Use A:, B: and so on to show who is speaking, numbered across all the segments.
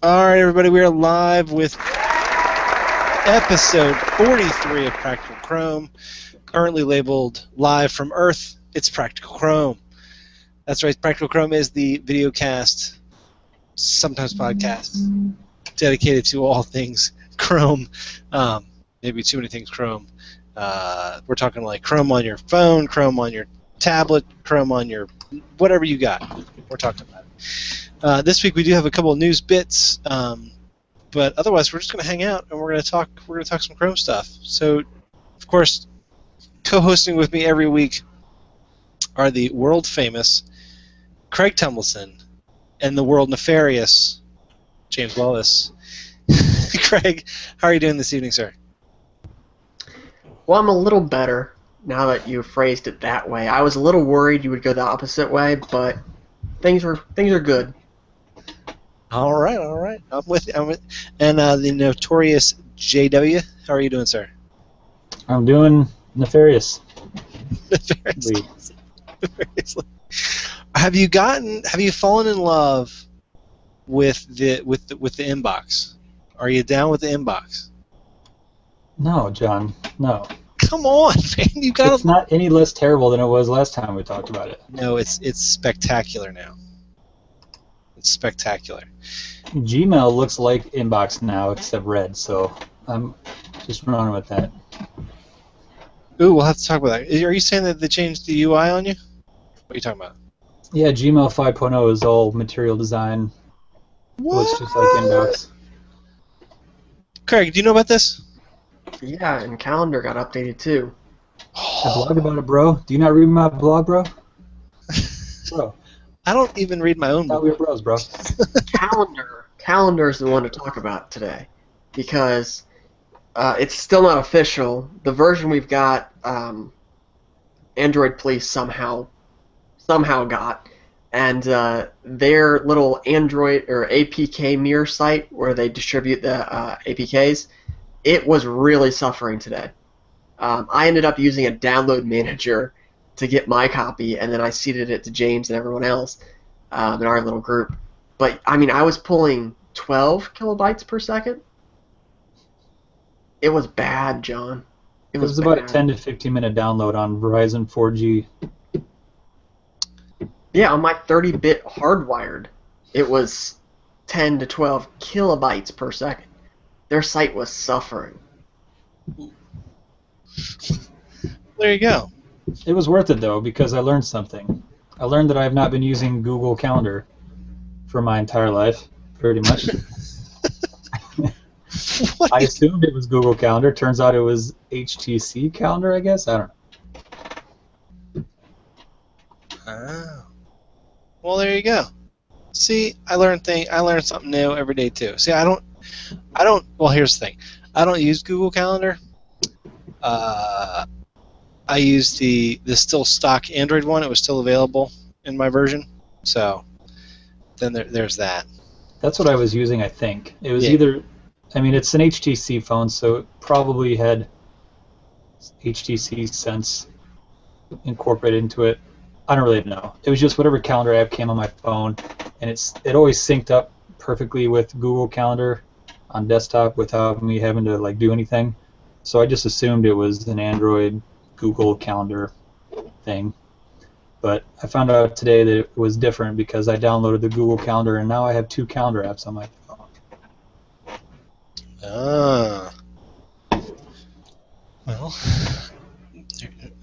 A: All right, everybody, we are live with episode 43 of Practical Chrome, currently labeled Live from Earth. It's Practical Chrome. That's right, Practical Chrome is the video cast, sometimes podcast, dedicated to all things Chrome, maybe too many things Chrome. We're talking like Chrome on your phone, Chrome on your tablet, Chrome on your whatever you got. We're talking about it. This week we do have a couple of news bits, but otherwise we're just going to hang out and we're going to talk. We're going to talk some Chrome stuff. So, of course, co-hosting with me every week are the world famous Craig Tumbleson and the world nefarious James Wallace. Craig, how are you doing this evening, sir?
B: Well, I'm a little better now that you phrased it that way. I was a little worried you would go the opposite way, but things are good.
A: All right. I'm with you. And the notorious JW, how are you doing, sir?
C: I'm doing nefarious.
A: Nefariously. Have you fallen in love with the inbox? Are you down with the inbox?
C: No, John, no.
A: Come on, man. You got.
C: It's not any less terrible than it was last time we talked about it.
A: No, it's spectacular now. It's spectacular.
C: Gmail looks like inbox now, except red. So I'm just running with that.
A: Ooh, we'll have to talk about that. Are you saying that they changed the UI on you? What are you talking about?
C: Yeah, Gmail 5.0 is all material design.
A: What?
C: Looks just like inbox.
A: Craig, do you know about this?
B: Yeah, and calendar got updated too.
C: I blog about it, bro. Do you not read my blog, bro? Bro.
A: I don't even read my own
C: Thought
A: book.
C: we were bros, bro.
B: Calendar is the one to talk about today because it's still not official. The version we've got, Android Police somehow got, and their little Android or APK mirror site where they distribute the APKs, it was really suffering today. I ended up using a download manager to get my copy, and then I seeded it to James and everyone else in our little group. But, I mean, I was pulling 12 kilobytes per second. It was bad, John.
C: It was about a 10 to 15 minute download on Verizon 4G.
B: Yeah, on my 30-bit hardwired, it was 10 to 12 kilobytes per second. Their site was suffering.
A: There you go.
C: It was worth it, though, because I learned something. I learned that I have not been using Google Calendar for my entire life, pretty much. I assumed it was Google Calendar. Turns out it was HTC Calendar, I guess? I don't know.
A: Oh. Well, there you go. See, I learn something new every day too. See, I don't. Well, here's the thing. I don't use Google Calendar. I use the still stock Android one. It was still available in my version. So then there's that.
C: That's what I was using, I think. It was either, I mean, it's an HTC phone, so it probably had HTC Sense incorporated into it. I don't really know. It was just whatever calendar app came on my phone, and it always synced up perfectly with Google Calendar on desktop without me having to like do anything. So I just assumed it was an Android Google Calendar thing. But I found out today that it was different because I downloaded the Google Calendar, and now I have two calendar apps on my phone.
A: Ah. Well,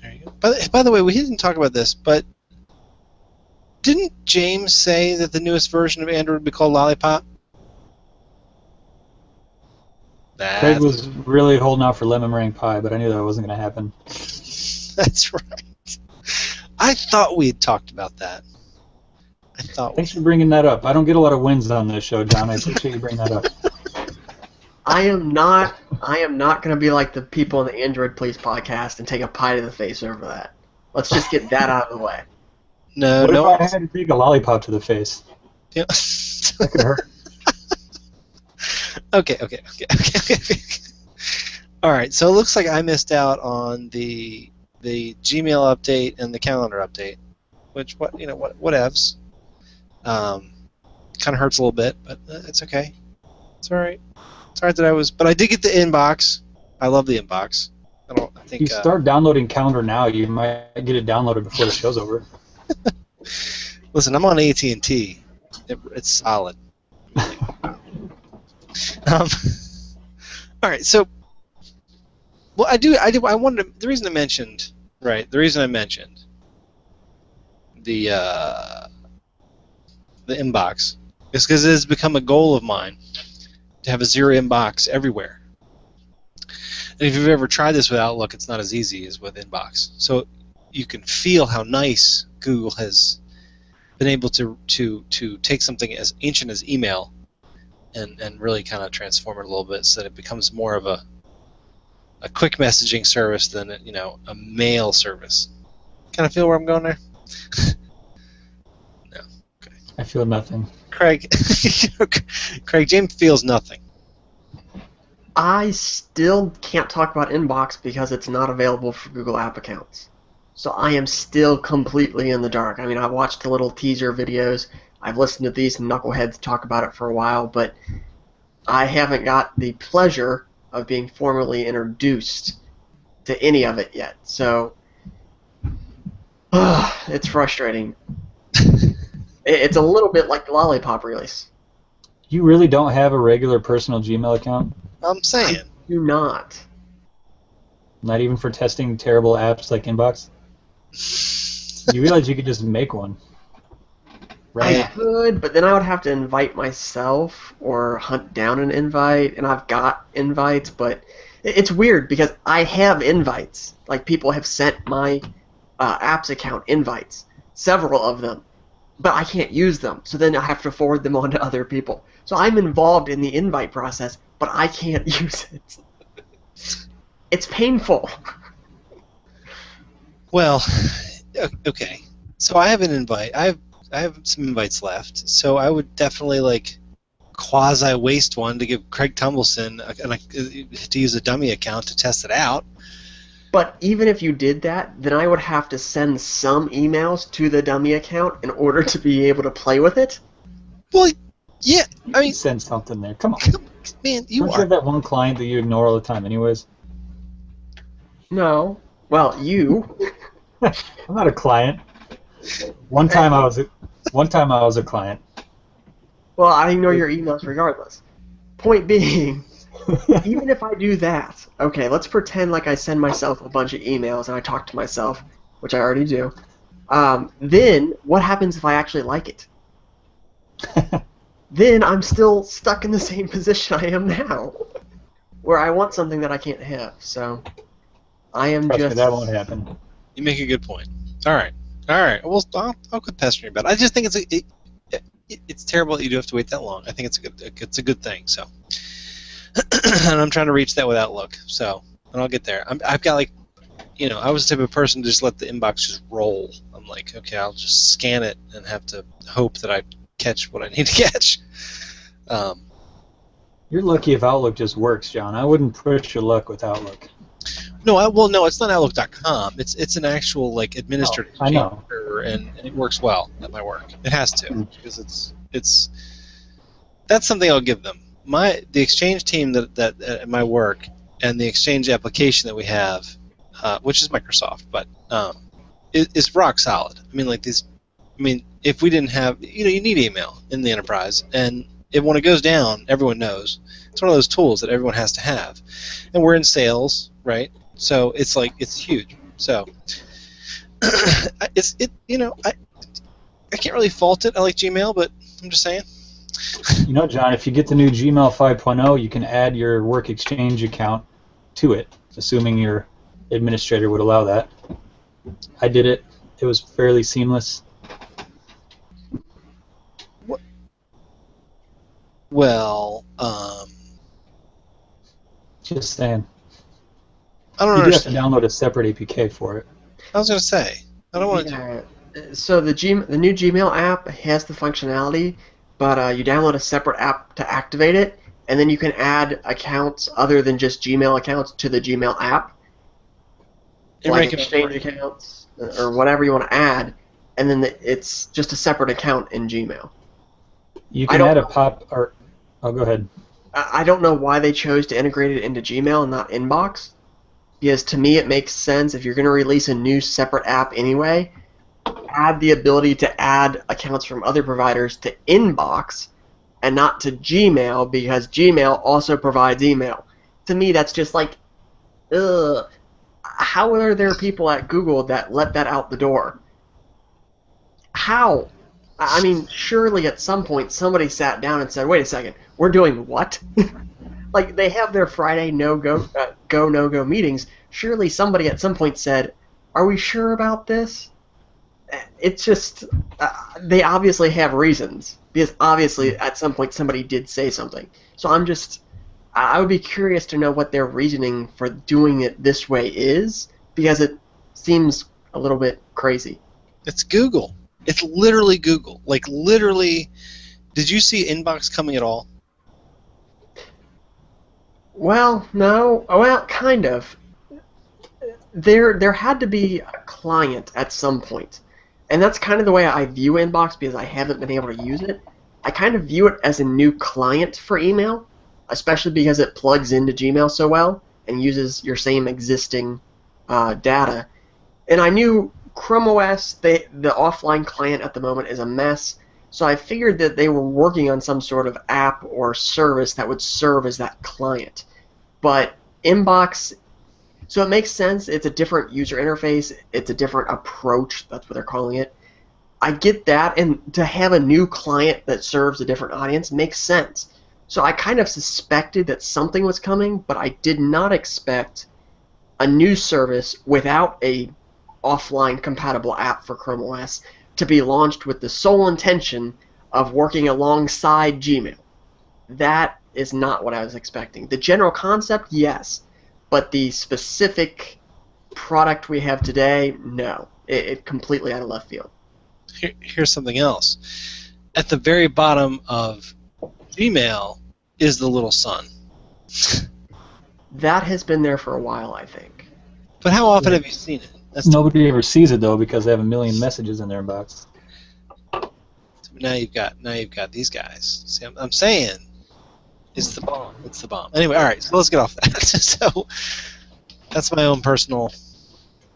A: there you go. By the way, we didn't talk about this, but didn't James say that the newest version of Android would be called Lollipop?
C: Craig was really holding out for lemon meringue pie, but I knew that wasn't going to happen.
A: That's right. I thought we had talked about that.
C: Thanks for bringing that up. I don't get a lot of wins on this show, John. I appreciate you bringing that up.
B: I am not going to be like the people on the Android Police podcast and take a pie to the face over that. Let's just get that out of the way.
A: No.
C: What if I had to take a lollipop to the face?
A: Yeah.
C: That could hurt.
A: Okay. All right. So it looks like I missed out on the Gmail update and the calendar update, which whatevs. Kind of hurts a little bit, but it's okay. It's all right. It's all right that I was, but I did get the inbox. I love the inbox. I
C: If
A: think.
C: you start downloading Calendar now, you might get it downloaded before the show's over.
A: Listen, I'm on AT&T. It's solid. All right, so well, I wanted to, the reason I mentioned the inbox is because it has become a goal of mine to have a zero inbox everywhere. And if you've ever tried this with Outlook, it's not as easy as with Inbox. So you can feel how nice Google has been able to take something as ancient as email and really kind of transform it a little bit so that it becomes more of a quick messaging service than a mail service. Kind of feel where I'm going there? No. Okay.
C: I feel nothing.
A: Craig, James feels nothing.
B: I still can't talk about Inbox because it's not available for Google App accounts. So I am still completely in the dark. I mean, I've watched the little teaser videos. I've listened to these knuckleheads talk about it for a while, but I haven't got the pleasure of being formally introduced to any of it yet. So it's frustrating. It's a little bit like the Lollipop release.
C: You really don't have a regular personal Gmail account?
A: I'm saying.
B: I do not.
C: Not even for testing terrible apps like Inbox? You realize you could just make one, right?
B: I could, but then I would have to invite myself or hunt down an invite, and I've got invites, but it's weird because I have invites. Like, people have sent my apps account invites, several of them, but I can't use them, so then I have to forward them on to other people. So I'm involved in the invite process, but I can't use it. It's painful.
A: Well, okay. So I have an invite. I have some invites left. So I would definitely quasi waste one to give Craig Tumbleson to use a dummy account to test it out.
B: But even if you did that, then I would have to send some emails to the dummy account in order to be able to play with it.
A: Well, yeah. I mean,
C: Send something there. Come on.
A: Man,
C: Don't you have that one client that you ignore all the time anyways?
B: No. Well, you.
C: I'm not a client. One time I was a client.
B: Well, I ignore your emails regardless. Point being, even if I do that, okay, let's pretend like I send myself a bunch of emails and I talk to myself, which I already do. Then what happens if I actually like it? Then I'm still stuck in the same position I am now, where I want something that I can't have. So I am
C: Trust me,
B: just.
C: that won't happen.
A: You make a good point. All right. Well, I'll quit pestering you about it. I just think it's terrible that you do have to wait that long. I think it's a good thing. So, and I'm trying to reach that with Outlook. So, and I'll get there. I've got I was the type of person to just let the inbox just roll. I'm like, okay, I'll just scan it and have to hope that I catch what I need to catch.
C: You're lucky if Outlook just works, John. I wouldn't push your luck with Outlook.
A: No, it's not Outlook.com. It's an actual administrative
C: I know.
A: server, and it works well at my work. It has to because that's something I'll give them. The Exchange team that at my work and the Exchange application that we have, which is Microsoft, but is rock solid. I mean, if we didn't have, you need email in the enterprise, and when it goes down, everyone knows. It's one of those tools that everyone has to have, and we're in sales, right? So it's huge. So I can't really fault it. I like Gmail, but I'm just saying.
C: John, if you get the new Gmail 5.0, you can add your work Exchange account to it, assuming your administrator would allow that. I did it. It was fairly seamless.
A: Well,
C: just saying.
A: I don't
C: You do have to
A: understand.
C: download a separate APK for it.
A: I was gonna say I don't want to.
B: Yeah. So the new Gmail app has the functionality, but you download a separate app to activate it, and then you can add accounts other than just Gmail accounts to the Gmail app, like Exchange accounts or whatever you want to add, and then it's just a separate account in Gmail.
C: You can add a pop or. Oh, go ahead.
B: I don't know why they chose to integrate it into Gmail and not Inbox, because to me it makes sense if you're going to release a new separate app anyway, add the ability to add accounts from other providers to Inbox and not to Gmail, because Gmail also provides email. To me, that's just like, ugh. How are there people at Google that let that out the door? How? I mean, surely at some point somebody sat down and said, wait a second, we're doing what? Like, they have their Friday no-go meetings. Surely somebody at some point said, are we sure about this? It's just, they obviously have reasons, because obviously at some point somebody did say something. So I would be curious to know what their reasoning for doing it this way is, because it seems a little bit crazy.
A: It's Google. It's literally Google. Like, literally, did you see Inbox coming at all?
B: Well, no. Well, kind of. There had to be a client at some point. And that's kind of the way I view Inbox, because I haven't been able to use it. I kind of view it as a new client for email, especially because it plugs into Gmail so well and uses your same existing data. And I knew Chrome OS, the offline client at the moment is a mess, so I figured that they were working on some sort of app or service that would serve as that client. But Inbox, so it makes sense. It's a different user interface. It's a different approach. That's what they're calling it. I get that, and to have a new client that serves a different audience makes sense. So I kind of suspected that something was coming, but I did not expect a new service without a offline compatible app for Chrome OS to be launched with the sole intention of working alongside Gmail. That is not what I was expecting. The general concept, yes, but the specific product we have today, no. It completely out of left field.
A: Here's something else. At the very bottom of Gmail is the little sun.
B: That has been there for a while, I think.
A: But how often have you seen it?
C: Nobody ever sees it though, because they have a million messages in their inbox.
A: Now you've got these guys. See, I'm saying it's the bomb. It's the bomb. Anyway, all right. So let's get off that. So that's my own personal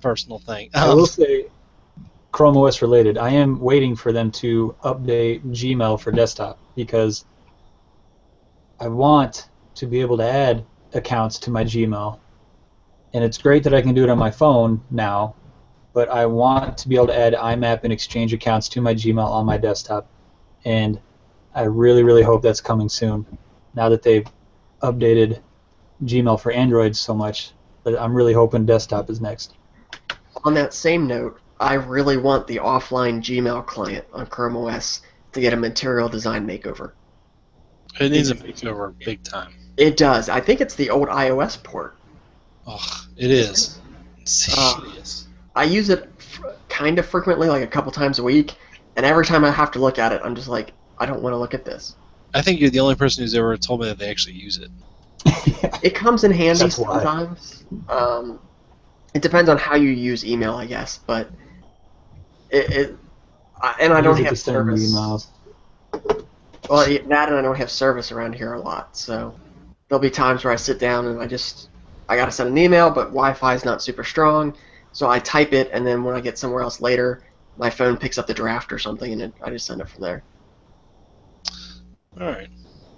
A: thing.
C: I will say, Chrome OS related, I am waiting for them to update Gmail for desktop, because I want to be able to add accounts to my Gmail. And it's great that I can do it on my phone now, but I want to be able to add IMAP and Exchange accounts to my Gmail on my desktop. And I really, really hope that's coming soon, now that they've updated Gmail for Android so much. But I'm really hoping desktop is next.
B: On that same note, I really want the offline Gmail client on Chrome OS to get a material design makeover.
A: It needs a makeover big time.
B: It does. I think it's the old iOS port.
A: Oh, it is. Serious.
B: I use it kind of frequently, like a couple times a week, and every time I have to look at it, I'm just like, I don't want to look at this.
A: I think you're the only person who's ever told me that they actually use it.
B: It comes in handy
C: That's why.
B: sometimes. It depends on how you use email, I guess, but and I don't have service.
C: Emails.
B: Well, that and I don't have service around here a lot, so there'll be times where I sit down and I gotta send an email, but Wi-Fi is not super strong, so I type it, and then when I get somewhere else later, my phone picks up the draft or something, and I just send it from there.
A: All right,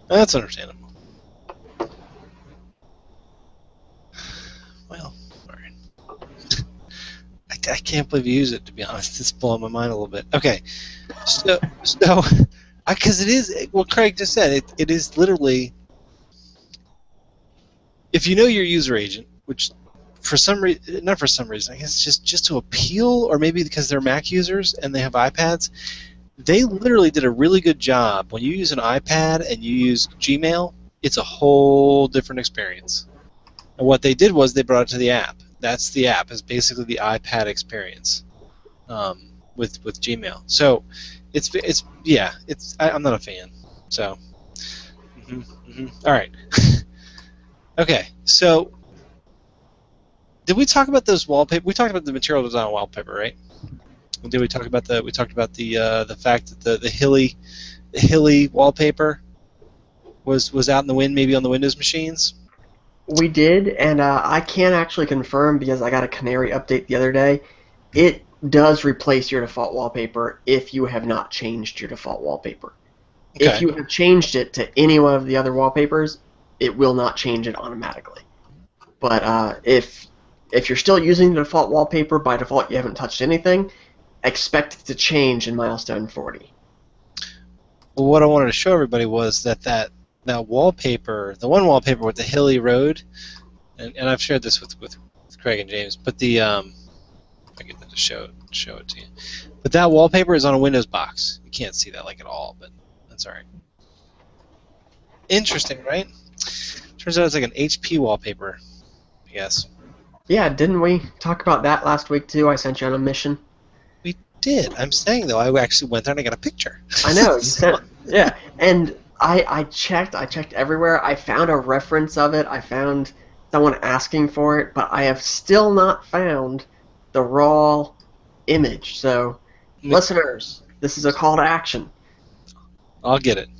A: that's understandable. Well, all right. I can't believe you use it, to be honest. It's blowing my mind a little bit. Okay, so because it is what Craig just said. It is literally, if you know your user agent, which for some reason, not for some reason, I guess just to appeal, or maybe because they're Mac users and they have iPads, they literally did a really good job. When you use an iPad and you use Gmail, it's a whole different experience. And what they did was they brought it to the app. That's the app. It's basically the iPad experience with Gmail. So I'm not a fan. So all right. Okay, so did we talk about those wallpaper? We talked about the material design wallpaper, right? Did we talk about the fact that the hilly wallpaper? was out in the wind, maybe on the Windows machines?
B: We did, and I can actually confirm because I got a Canary update the other day. It does replace your default wallpaper if you have not changed your default wallpaper.
A: Okay.
B: If you have changed it to any one of the other wallpapers, it will not change it automatically. But if you're still using the default wallpaper, by default you haven't touched anything, expect it to change in milestone 40.
A: Well, what I wanted to show everybody was that wallpaper, the one wallpaper with the hilly road, and I've shared this with Craig and James, but the I get them to show it to you. But that wallpaper is on a Windows box. You can't see that like at all, but that's all right. Interesting, right? Turns out it's like an HP wallpaper, I guess.
B: Yeah, didn't we talk about that last week too? I sent you on a mission.
A: We did. I'm saying though, I actually went there and I got a picture.
B: I know. Yeah, and I checked everywhere. I found a reference of it. I found someone asking for it, but I have still not found the raw image. So, listeners, this is a call to action.
A: I'll get it.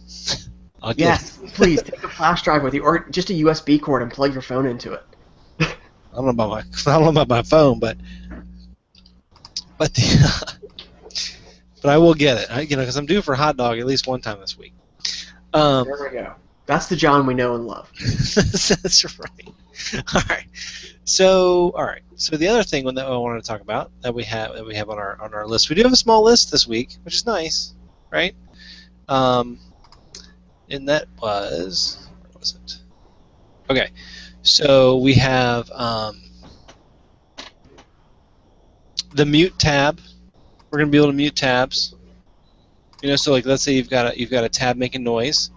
B: Yes, please take a flash drive with you, or just a USB cord and plug your phone into it.
A: I don't know about my phone, but I will get it. Because I'm due for a hot dog at least one time this week.
B: There we go. That's the John we know and love.
A: That's right. All right. So the other thing that I wanted to talk about that we have on our list, we do have a small list this week, which is nice, right? And that was, where was it? Okay. So we have the mute tab. We're gonna be able to mute tabs. So like let's say you've got a tab making noise.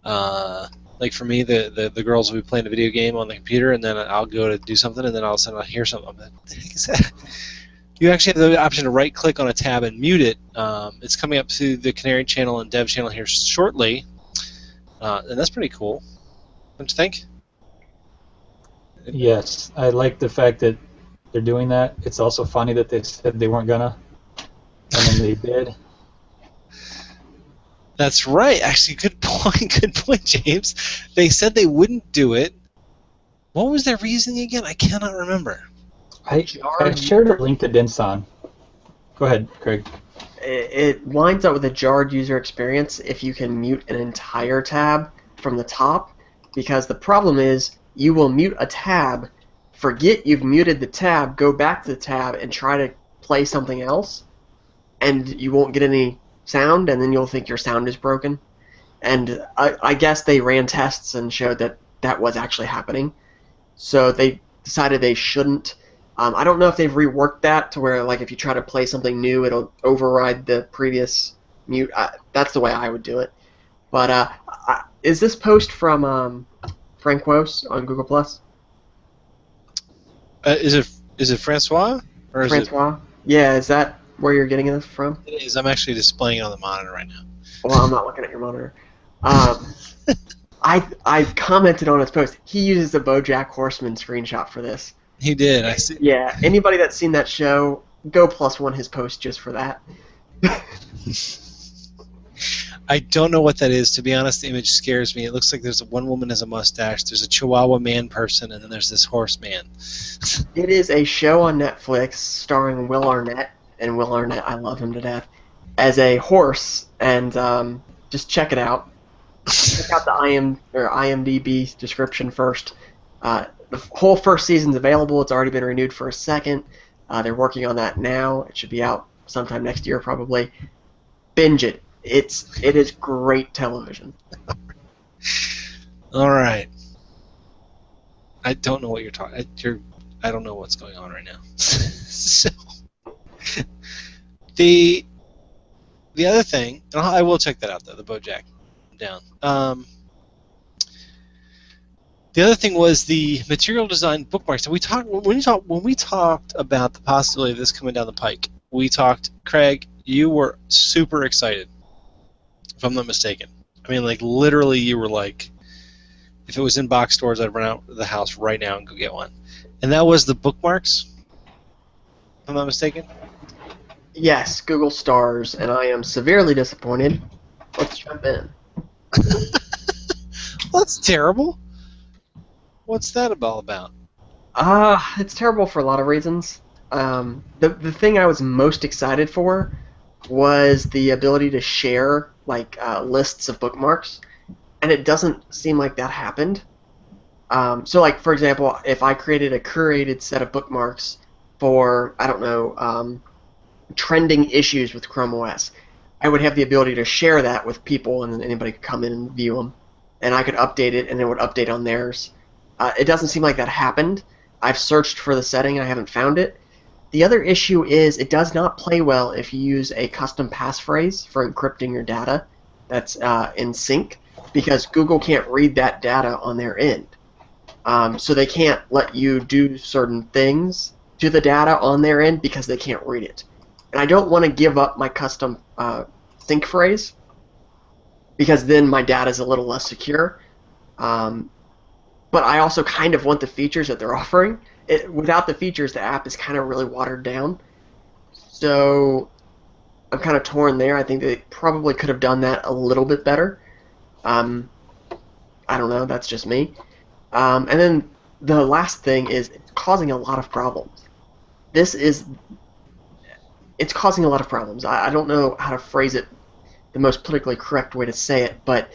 A: Like for me, the girls will be playing a video game on the computer, and then I'll go to do something, and then all of a sudden I'll hear something. I'm like, what the heck is that? You actually have the option to right-click on a tab and mute it. It's coming up to the Canary channel and Dev channel here shortly, and that's pretty cool. Don't you think?
C: Yes, I like the fact that they're doing that. It's also funny that they said they weren't gonna, and then they did.
A: That's right. Actually, good point, James. They said they wouldn't do it. What was their reasoning again? I cannot remember.
C: I shared a link to Dinson. Go ahead, Craig.
B: It winds up with a jarred user experience if you can mute an entire tab from the top, because the problem is you will mute a tab, forget you've muted the tab, go back to the tab, and try to play something else, and you won't get any sound, and then you'll think your sound is broken. And I guess they ran tests and showed that that was actually happening. So they decided they shouldn't. I don't know if they've reworked that to where, like, if you try to play something new, it'll override the previous mute. That's the way I would do it. But is this post from Frank Wos on Google Plus?
A: Is it Francois? Or
B: Francois? Yeah, is that where you're getting this from?
A: It is. I'm actually displaying it on the monitor right now.
B: Well, I'm not looking at your monitor. I commented on his post. He uses the BoJack Horseman screenshot for this.
A: He did. I see.
B: Yeah. Anybody that's seen that show, go +1 his post just for that.
A: I don't know what that is. To be honest, the image scares me. It looks like there's one woman has a mustache, there's a Chihuahua man person, and then there's this horse man.
B: It is a show on Netflix starring Will Arnett, and Will Arnett, I love him to death, as a horse, and just check it out. Check out the IMDb description first. The whole first season's available. It's already been renewed for a second. They're working on that now. It should be out sometime next year, probably. Binge it. It is great television.
A: All right. I don't know what you're talking. I don't know what's going on right now. So the other thing, and I will check that out though. The BoJack down. The other thing was the material design bookmarks. So when we talked about the possibility of this coming down the pike, we talked. Craig, you were super excited, if I'm not mistaken. I mean, like literally, you were like, if it was in box stores, I'd run out of the house right now and go get one. And that was the bookmarks, if I'm not mistaken.
B: Yes, Google stars, and I am severely disappointed. Let's jump in.
A: That's terrible. What's that all about?
B: It's terrible for a lot of reasons. The thing I was most excited for was the ability to share lists of bookmarks, and it doesn't seem like that happened. So like for example, if I created a curated set of bookmarks for I don't know trending issues with Chrome OS, I would have the ability to share that with people, and then anybody could come in and view them, and I could update it, and it would update on theirs. It doesn't seem like that happened. I've searched for the setting, and I haven't found it. The other issue is it does not play well if you use a custom passphrase for encrypting your data that's in sync, because Google can't read that data on their end. So they can't let you do certain things to the data on their end because they can't read it. And I don't want to give up my custom sync phrase because then my data is a little less secure. But I also kind of want the features that they're offering. Without the features, the app is kind of really watered down. So I'm kind of torn there. I think they probably could have done that a little bit better. I don't know. That's just me. And then the last thing is it's causing a lot of problems. It's causing a lot of problems. I don't know how to phrase it the most politically correct way to say it, but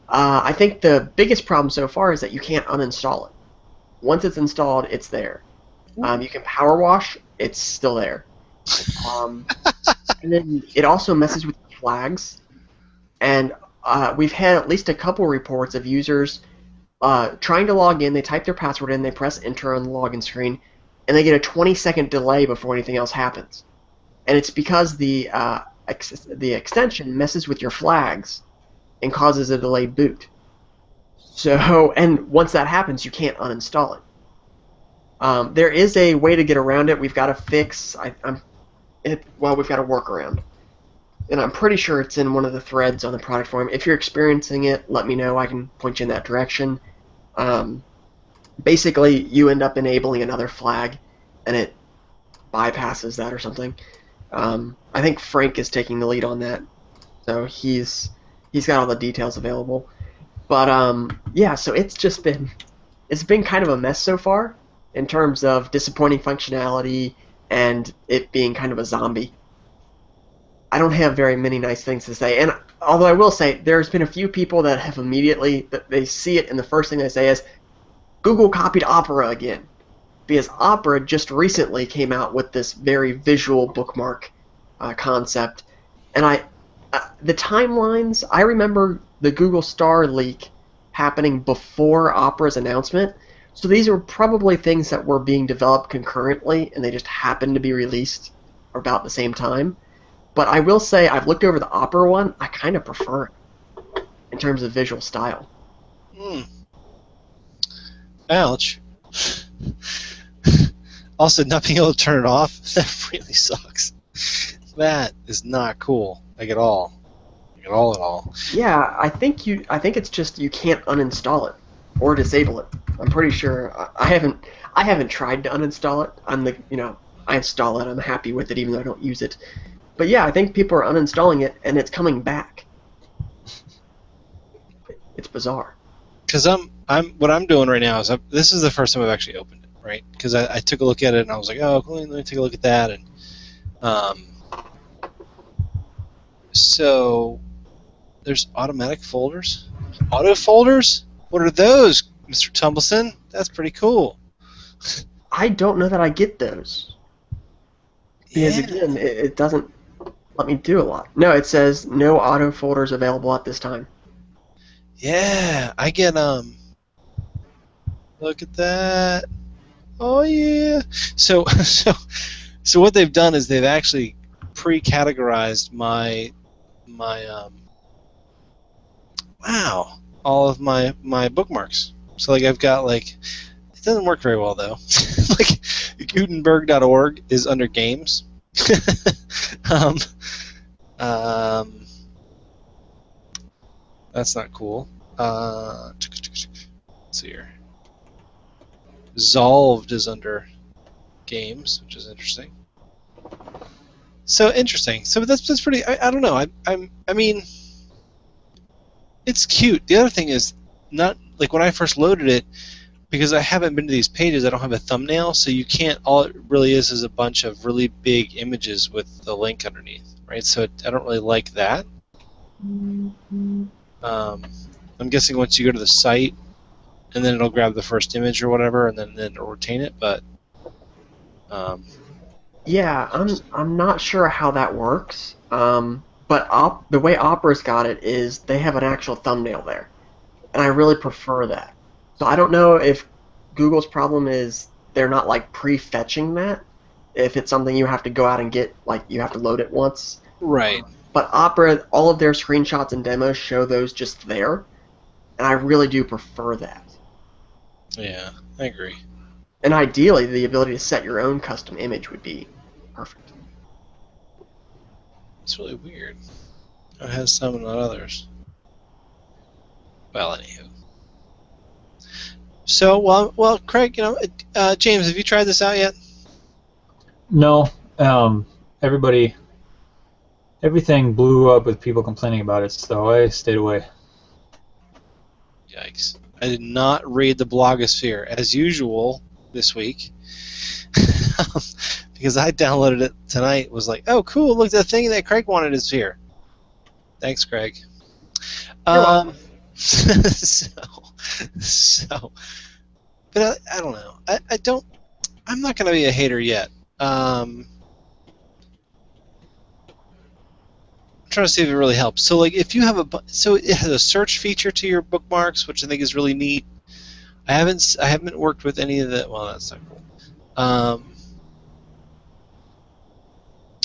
B: I think the biggest problem so far is that you can't uninstall it. Once it's installed, it's there. You can power wash, it's still there. And then it also messes with flags. And we've had at least a couple reports of users trying to log in. They type their password in, they press enter on the login screen, and they get a 20-second delay before anything else happens. And it's because the extension messes with your flags and causes a delayed boot. So, and once that happens, you can't uninstall it. There is a way to get around it. We've got a fix. We've got a workaround. And I'm pretty sure it's in one of the threads on the product forum. If you're experiencing it, let me know. I can point you in that direction. Basically, you end up enabling another flag, and it bypasses that or something. I think Frank is taking the lead on that, so he's got all the details available. But yeah, so it's been kind of a mess so far in terms of disappointing functionality and it being kind of a zombie. I don't have very many nice things to say, and although I will say there's been a few people that have immediately they see it and the first thing they say is Google copied Opera again, because Opera just recently came out with this very visual bookmark concept, and the timelines, I remember the Google Star leak happening before Opera's announcement, so these are probably things that were being developed concurrently and they just happened to be released about the same time. But I will say I've looked over the Opera one, I kind of prefer it in terms of visual style.
A: Ouch. Also, not being able to turn it off, that really sucks. That is not cool, like at all. Like at all.
B: Yeah, I think it's just you can't uninstall it or disable it. I'm pretty sure. I haven't tried to uninstall it. I install it. I'm happy with it, even though I don't use it. But yeah, I think people are uninstalling it, and it's coming back. It's bizarre.
A: Because what I'm doing right now is this is the first time I've actually opened it, right? Because I took a look at it and I was like, oh, cool, let me take a look at that, and so there's automatic folders, auto folders. What are those, Mr. Tumbleson? That's pretty cool.
B: I don't know that I get those. Because again, it doesn't let me do a lot. No, it says no auto folders available at this time.
A: Yeah, I get look at that. Oh yeah. So what they've done is they've actually pre-categorized my all of my bookmarks. So like I've got it doesn't work very well though. Like Gutenberg.org is under games. That's not cool. Let's see here. Zolved is under games, which is interesting. So interesting. So that's pretty. I don't know. I mean, it's cute. The other thing is not like when I first loaded it, because I haven't been to these pages, I don't have a thumbnail, so you can't. All it really is a bunch of really big images with the link underneath, right? So I don't really like that. I'm guessing once you go to the site, and then it'll grab the first image or whatever, and then it'll retain it. But
B: yeah, I'm not sure how that works. But the way Opera's got it is they have an actual thumbnail there, and I really prefer that. So I don't know if Google's problem is they're not like prefetching that. If it's something you have to go out and get, like you have to load it once.
A: right.
B: But Opera, all of their screenshots and demos show those just there, and I really do prefer that.
A: Yeah, I agree.
B: And ideally, the ability to set your own custom image would be perfect.
A: It's really weird. It has some and not others. Well, anywho. So, well, Craig, James, have you tried this out yet?
C: No. Everything blew up with people complaining about it, so I stayed away.
A: Yikes. I did not read the blogosphere, as usual, this week. Because I downloaded it tonight, was like, oh, cool, look, the thing that Craig wanted is here. Thanks, Craig. So, but I don't know. I'm not going to be a hater yet. I'm trying to see if it really helps. So, like, if you have so it has a search feature to your bookmarks, which I think is really neat. I haven't worked with any of the. Well, that's not cool.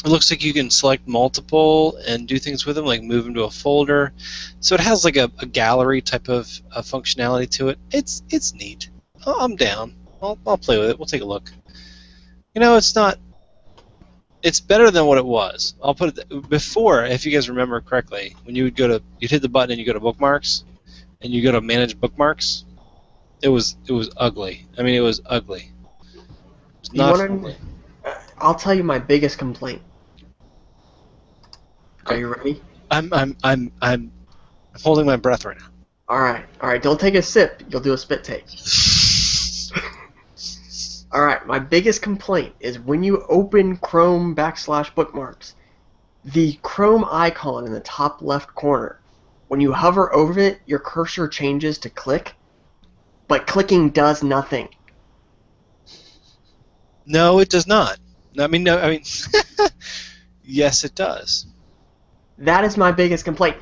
A: It looks like you can select multiple and do things with them, like move them to a folder. So it has like a gallery type of functionality to it. It's neat. I'm down. I'll play with it. We'll take a look. It's not. It's better than what it was. I'll put it before, if you guys remember correctly, when you'd hit the button and you go to bookmarks, and you go to manage bookmarks. It was ugly. I mean, it was ugly. It was not friendly.
B: I'll tell you my biggest complaint. Are you ready?
A: I'm holding my breath right now.
B: All right. Don't take a sip. You'll do a spit take. All right. My biggest complaint is when you open Chrome /bookmarks, the Chrome icon in the top left corner. When you hover over it, your cursor changes to click, but clicking does nothing.
A: No, it does not. I mean, yes, it does.
B: That is my biggest complaint.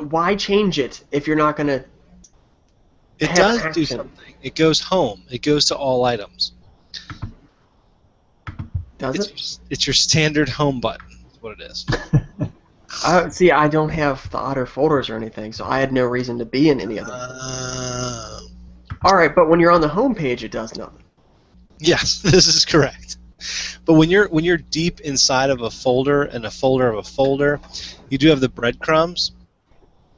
B: Why change it if you're not going to?
A: It does do something. It goes home. It goes to all items.
B: Does it?
A: It's your standard home button. That's what it is.
B: See, I don't have the auto folders or anything, so I had no reason to be in any of them. All right, but when you're on the home page, it does nothing.
A: Yes, this is correct. But when you're deep inside of a folder and a folder of a folder, you do have the breadcrumbs,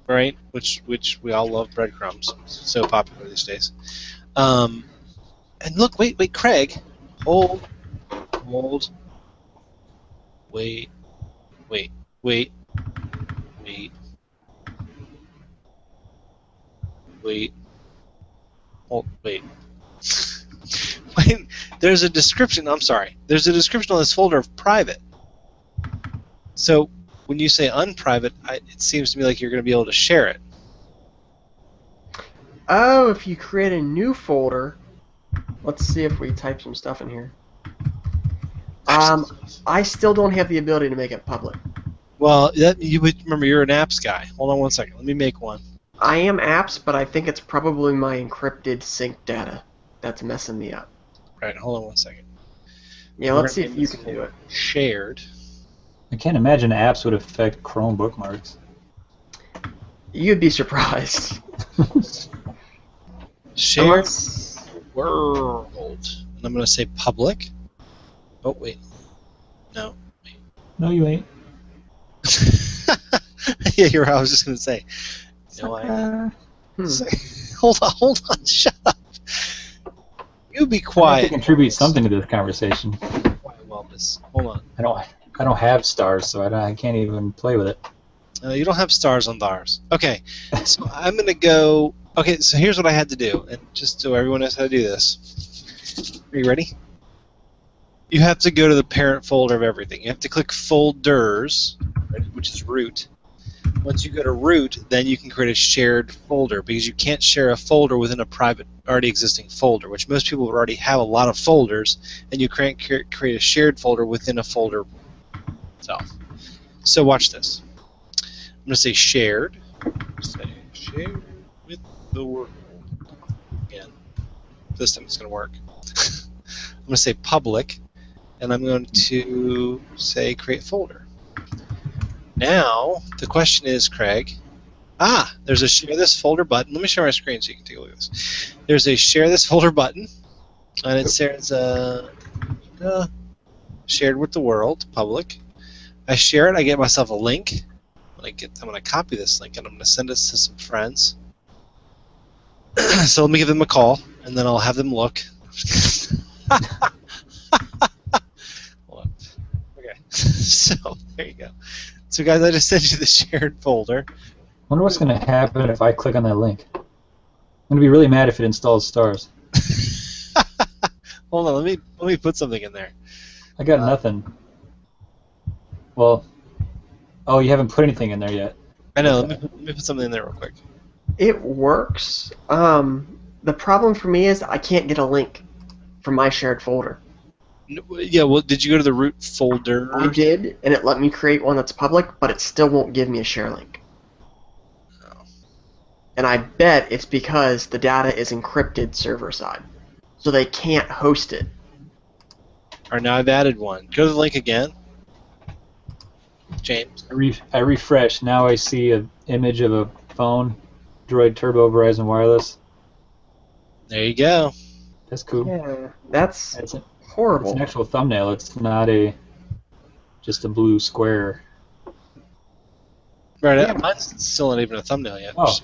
A: right? Which we all love breadcrumbs. It's so popular these days. And look, wait, Craig, hold, wait. Hold, wait. Wait, there's a description. I'm sorry. There's a description on this folder of private. So when you say unprivate, it seems to me like you're going to be able to share it.
B: Oh, if you create a new folder, let's see if we type some stuff in here. I still don't have the ability to make it public.
A: Well, you would remember you're an apps guy. Hold on one second. Let me make one.
B: I am apps, but I think it's probably my encrypted sync data that's messing me up.
A: Right, hold on one second.
B: Yeah, let's see if you can do it.
A: Shared.
C: I can't imagine apps would affect Chrome bookmarks.
B: You'd be surprised.
A: Shared world. And I'm going to say public. Oh, wait. No. Wait.
C: No, you ain't.
A: Yeah, you're right. I was just going to say. No, Hold on, shut up. You be quiet.
C: I have to contribute something to this conversation.
A: Quiet wellness. Hold on.
C: I don't have stars, so I can't even play with it.
A: You don't have stars on thars. Okay, so I'm gonna go Okay, so here's what I had to do, and just so everyone knows how to do this. Are you ready? You have to go to the parent folder of everything. You have to click folders, right, which is root. Once you go to root, then you can create a shared folder, because you can't share a folder within a private, already existing folder, which most people would already have a lot of folders, and you can't create a shared folder within a folder itself. So watch this. I'm going to say shared. Say shared with the world. Again, this time it's going to work. I'm going to say public, and I'm going to say create folder. Now, the question is, Craig, there's a share this folder button. Let me share my screen so you can take a look at this. There's a share this folder button, and it says shared with the world, public. I share it, I get myself a link. I'm going to copy this link, and I'm going to send it to some friends. So let me give them a call, and then I'll have them look. Hold on. Okay, so there you go. So guys, I just sent you the shared folder.
C: I wonder what's going to happen if I click on that link. I'm going to be really mad if it installs stars.
A: Hold on, let me put something in there.
C: I got nothing. Well, oh, you haven't put anything in there yet.
A: I know. Let me put something in there real quick.
B: It works. The problem for me is I can't get a link from my shared folder.
A: Yeah, well, did you go to the root folder?
B: I did, and it let me create one that's public, but it still won't give me a share link.
A: Oh.
B: And I bet it's because the data is encrypted server-side, so they can't host it.
A: All right, now I've added one. Go to the link again. James.
C: I refresh. Now I see an image of a phone, Droid Turbo Verizon Wireless.
A: There you go.
C: That's cool.
B: Yeah, that's
C: It's
B: horrible.
C: an actual thumbnail. It's not just a blue square.
A: Right,
B: Yeah.
A: mine's still not even a thumbnail yet.
C: Oh,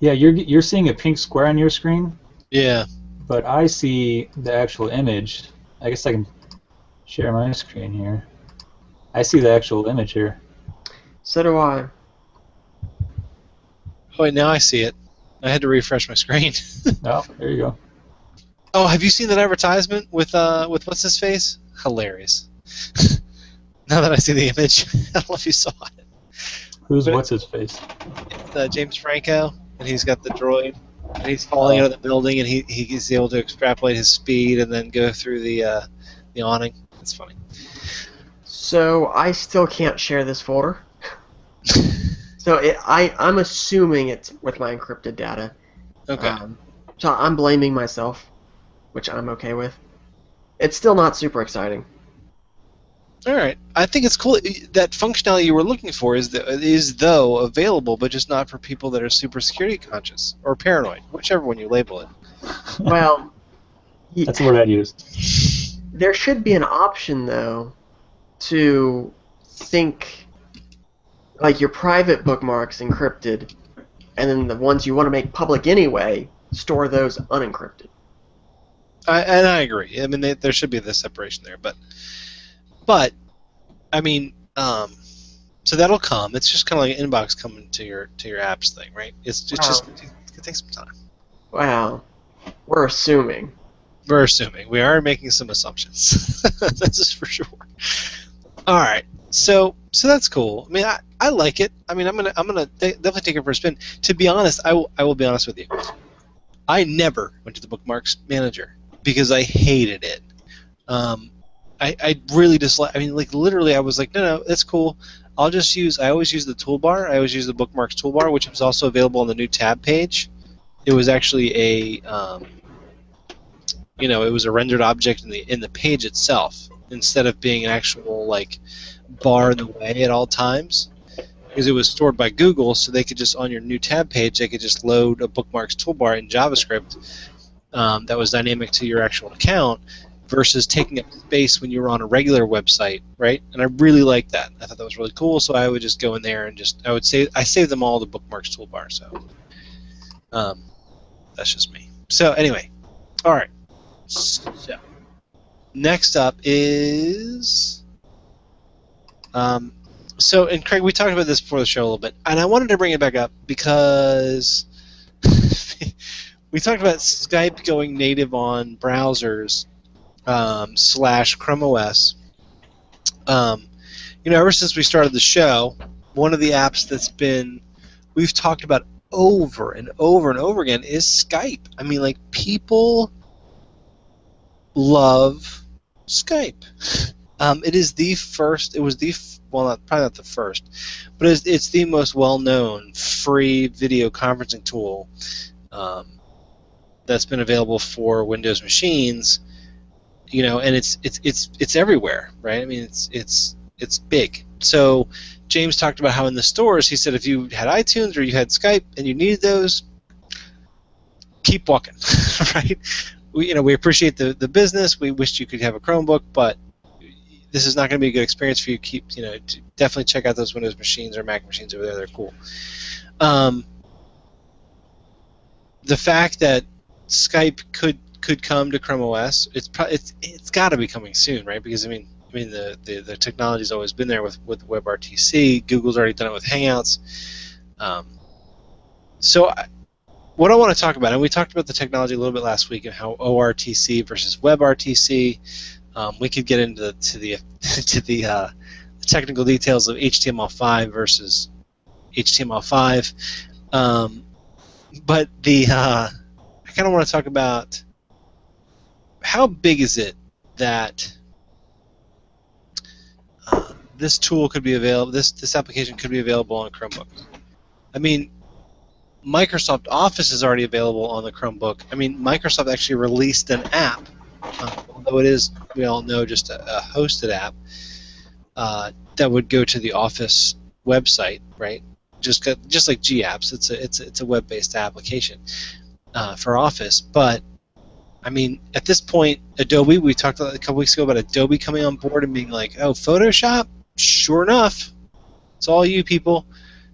C: yeah. You're seeing a pink square on your screen,
A: Yeah.
C: but I see the actual image. I guess I can share my screen here. I see the actual image here.
B: So do I.
A: Oh, wait, now I see it. I had to refresh my screen.
C: Oh, there you go.
A: Oh, have you seen that advertisement with what's his face? Hilarious. Now that I see the image, I don't know if you saw it.
C: What's his face?
A: It's James Franco, and he's got the droid, and he's falling out of the building, and he's able to extrapolate his speed and then go through the awning. It's funny.
B: So I still can't share this folder. So I'm assuming it's with my encrypted data.
A: Okay.
B: So I'm blaming myself, which I'm okay with. It's still not super exciting.
A: All right. I think it's cool that functionality you were looking for is though available, but just not for people that are super security conscious or paranoid, whichever one you label it.
B: Well,
C: That's the word I'd use.
B: there should be an option though to sync like your private bookmarks encrypted, and then the ones you want to make public anyway, store those unencrypted.
A: And I agree. I mean, there should be this separation there, but I mean, so that'll come. It's just kind of like an inbox coming to your apps thing, right? It's just it takes some time.
B: Wow, we're assuming.
A: We're assuming. We are making some assumptions. That's just for sure. All right. So that's cool. I mean, I like it. I mean, I'm gonna definitely take it for a spin. To be honest, I will be honest with you. I never went to the bookmarks manager because I hated it. I really dislike. I mean, like literally, I was like, no, that's cool. I always use the toolbar. I always use the bookmarks toolbar, which was also available on the new tab page. It was actually it was a rendered object in the page itself instead of being an actual like bar in the way at all times, because it was stored by Google, so they could just on your new tab page they could just load a bookmarks toolbar in JavaScript that was dynamic to your actual account versus taking up space when you were on a regular website, right? And I really liked that. I thought that was really cool, so I would just go in there and I saved them all the bookmarks toolbar. So that's just me. So anyway, all right. So next up is and Craig, we talked about this before the show a little bit, and I wanted to bring it back up because we talked about Skype going native on browsers / Chrome OS. Ever since we started the show, one of the apps we've talked about over and over and over again is Skype. I mean, like, people love Skype. It is the first. It was probably not the first, but it's the most well-known free video conferencing tool that's been available for Windows machines. And it's everywhere, right? I mean, it's big. So James talked about how in the stores, he said if you had iTunes or you had Skype and you needed those, keep walking, right? We appreciate the business. We wish you could have a Chromebook, but this is not going to be a good experience for you. Definitely check out those Windows machines or Mac machines over there. They're cool. The fact that Skype could come to Chrome OS, it's got to be coming soon, right? Because I mean the technology's always been there with WebRTC. Google's already done it with Hangouts. What I want to talk about, and we talked about the technology a little bit last week and how ORTC versus WebRTC. We could get into the technical details of HTML5 versus HTML5, but I kind of want to talk about how big is it that this tool could be available. This application could be available on a Chromebook. I mean, Microsoft Office is already available on the Chromebook. I mean, Microsoft actually released an app, although it is, we all know, just a hosted app that would go to the Office website, right? Just like GApps, it's a web-based application for Office. But I mean, at this point, Adobe. We talked a couple weeks ago about Adobe coming on board and being like, "Oh, Photoshop, sure enough, it's all you people.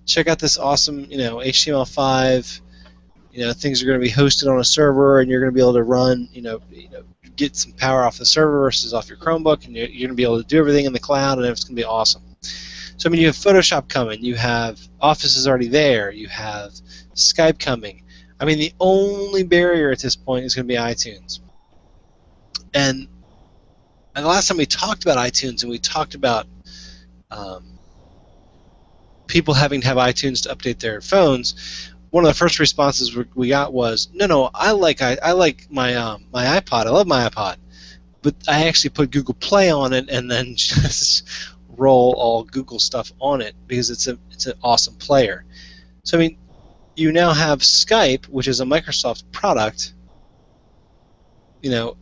A: Check out this awesome, HTML5. Things are going to be hosted on a server, and you're going to be able to run, get some power off the server versus off your Chromebook, and you're going to be able to do everything in the cloud, and it's going to be awesome." So I mean, you have Photoshop coming, you have Office is already there, you have Skype coming. I mean, the only barrier at this point is going to be iTunes. And the last time we talked about iTunes, and we talked about people having to have iTunes to update their phones, one of the first responses we got was, "No, I like my iPod. I love my iPod, but I actually put Google Play on it and then just roll all Google stuff on it because it's an awesome player." So I mean, you now have Skype, which is a Microsoft product. The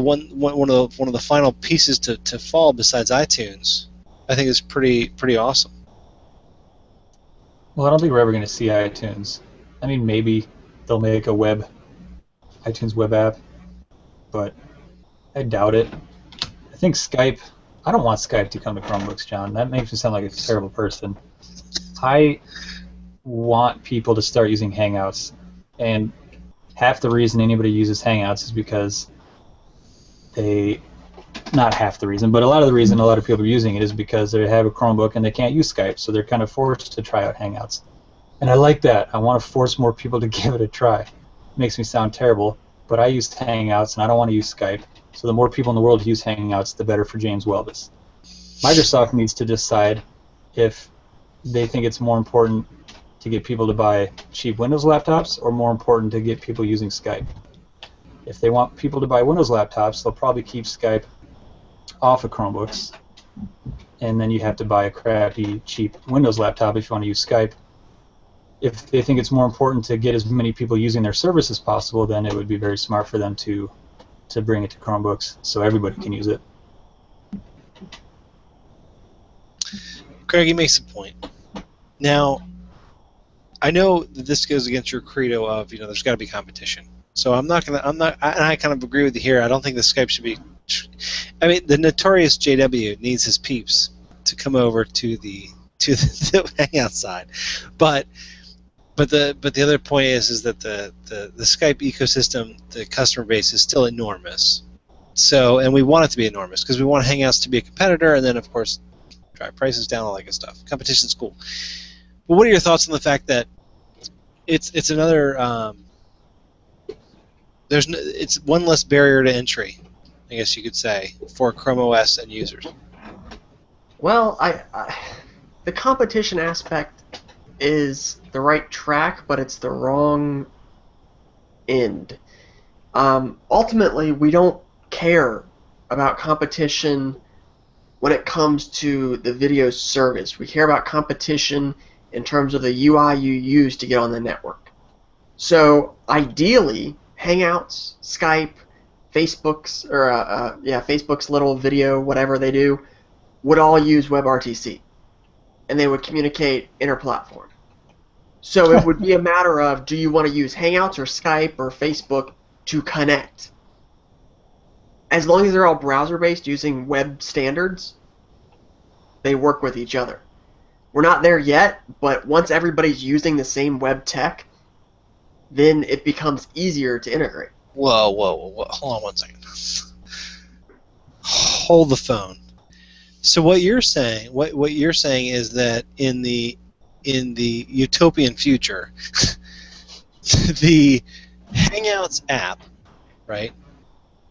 A: one of the final pieces to fall besides iTunes, I think is pretty awesome.
C: Well, I don't think we're ever going to see iTunes. I mean, maybe they'll make a iTunes web app, but I doubt it. I think Skype. I don't want Skype to come to Chromebooks, John. That makes me sound like a terrible person. I want people to start using Hangouts, and half the reason anybody uses Hangouts is because not half the reason, but a lot of the reason a lot of people are using it is because they have a Chromebook and they can't use Skype, so they're kind of forced to try out Hangouts. And I like that. I want to force more people to give it a try. It makes me sound terrible, but I use Hangouts and I don't want to use Skype, so the more people in the world who use Hangouts, the better for James Welbus. Microsoft needs to decide if they think it's more important to get people to buy cheap Windows laptops or more important to get people using Skype. If they want people to buy Windows laptops, they'll probably keep Skype off of Chromebooks, and then you have to buy a crappy, cheap Windows laptop if you want to use Skype. If they think it's more important to get as many people using their service as possible, then it would be very smart for them to bring it to Chromebooks so everybody can use it.
A: Craig, he makes a point. Now, I know that this goes against your credo of, there's got to be competition. So and I kind of agree with you here. I don't think the Skype should be. I mean, the notorious JW needs his peeps to come over to the Hangout side, but the other point is that the Skype ecosystem, the customer base is still enormous. So, and we want it to be enormous because we want Hangouts to be a competitor, and then of course drive prices down, all that good stuff. Competition's cool. But what are your thoughts on the fact that it's another it's one less barrier to entry, I guess you could say, for Chrome OS and users.
B: Well, the competition aspect is the right track, but it's the wrong end. Ultimately, we don't care about competition when it comes to the video service. We care about competition in terms of the UI you use to get on the network. So ideally, Hangouts, Skype, Facebook's Facebook's little video, whatever they do, would all use WebRTC, and they would communicate inter-platform. So it would be a matter of, do you want to use Hangouts or Skype or Facebook to connect? As long as they're all browser-based using web standards, they work with each other. We're not there yet, but once everybody's using the same web tech, then it becomes easier to integrate.
A: Whoa. Hold on one second. Hold the phone. So what you're saying is that in the utopian future, the Hangouts app, right,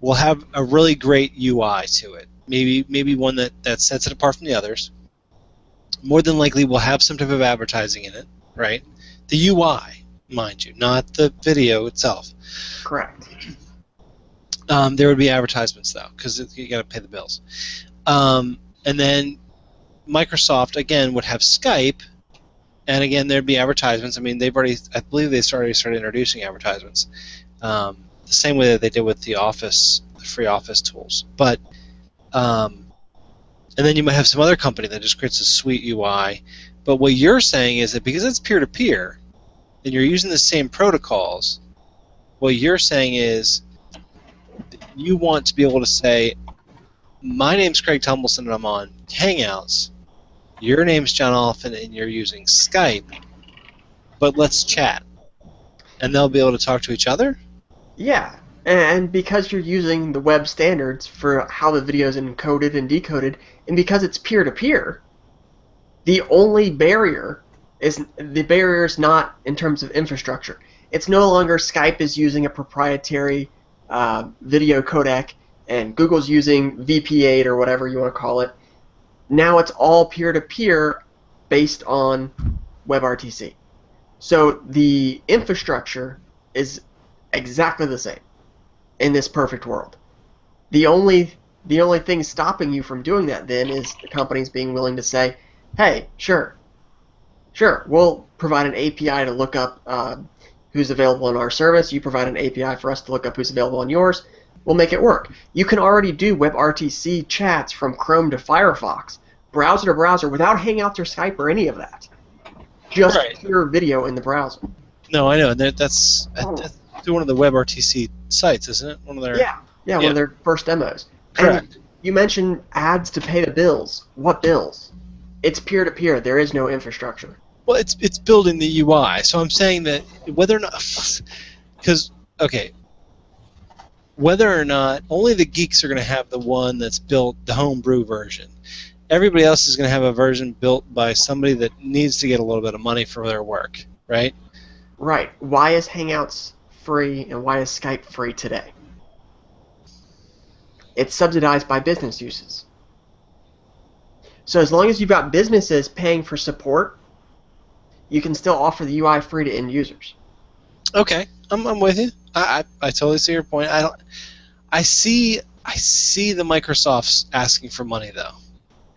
A: will have a really great UI to it. Maybe one that sets it apart from the others. More than likely, will have some type of advertising in it, right? The UI, mind you, not the video itself.
B: Correct.
A: There would be advertisements though, because you got to pay the bills. And then Microsoft again would have Skype, and again there'd be advertisements. I mean, I believe they already started introducing advertisements, the same way that they did with the Office, the free Office tools. But and then you might have some other company that just creates a sweet UI. But what you're saying is that because it's peer-to-peer, and you're using the same protocols, what you're saying is you want to be able to say, my name's Craig Tumbleson and I'm on Hangouts. Your name's John Oliphant and you're using Skype, but let's chat. And they'll be able to talk to each other?
B: Yeah, and because you're using the web standards for how the video is encoded and decoded, and because it's peer-to-peer, the only barrier is not in terms of infrastructure. It's no longer Skype is using a proprietary video codec and Google's using VP8 or whatever you want to call it. Now it's all peer-to-peer based on WebRTC. So the infrastructure is exactly the same in this perfect world. The only thing stopping you from doing that then is the companies being willing to say, hey, sure, we'll provide an API to look up who's available on our service. You provide an API for us to look up who's available on yours. We'll make it work. You can already do WebRTC chats from Chrome to Firefox, browser to browser, without Hangouts or Skype or any of that. Just pure video in the browser.
A: No, I know. And that's through one of the WebRTC sites, isn't it? One of their
B: one of their first demos.
A: Correct.
B: And you mentioned ads to pay the bills. What bills? It's peer-to-peer. There is no infrastructure.
A: Well, it's building the UI. So I'm saying that whether or not, whether or not only the geeks are going to have the one that's built, the homebrew version. Everybody else is going to have a version built by somebody that needs to get a little bit of money for their work, right?
B: Right. Why is Hangouts free and why is Skype free today? It's subsidized by business uses. So as long as you've got businesses paying for support, you can still offer the UI free to end users.
A: Okay, I'm with you. I totally see your point. I see the Microsofts asking for money though.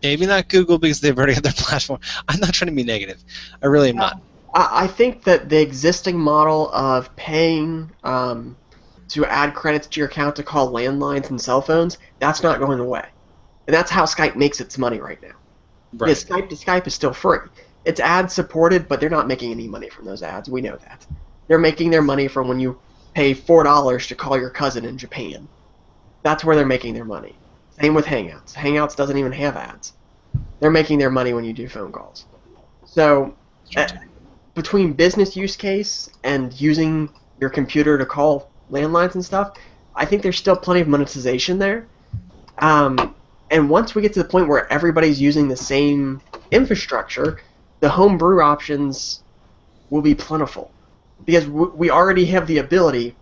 A: Maybe not Google because they've already got their platform. I'm not trying to be negative. I really am not.
B: I think that the existing model of paying to add credits to your account to call landlines and cell phones, that's not going away. And that's how Skype makes its money right now.
A: Right.
B: Because Skype to Skype is still free. It's ad supported, but they're not making any money from those ads. We know that. They're making their money from when you pay $4 to call your cousin in Japan. That's where they're making their money. Same with Hangouts. Hangouts doesn't even have ads. They're making their money when you do phone calls. So between business use case and using your computer to call landlines and stuff, I think there's still plenty of monetization there. And once we get to the point where everybody's using the same infrastructure, the homebrew options will be plentiful. because we already have the ability.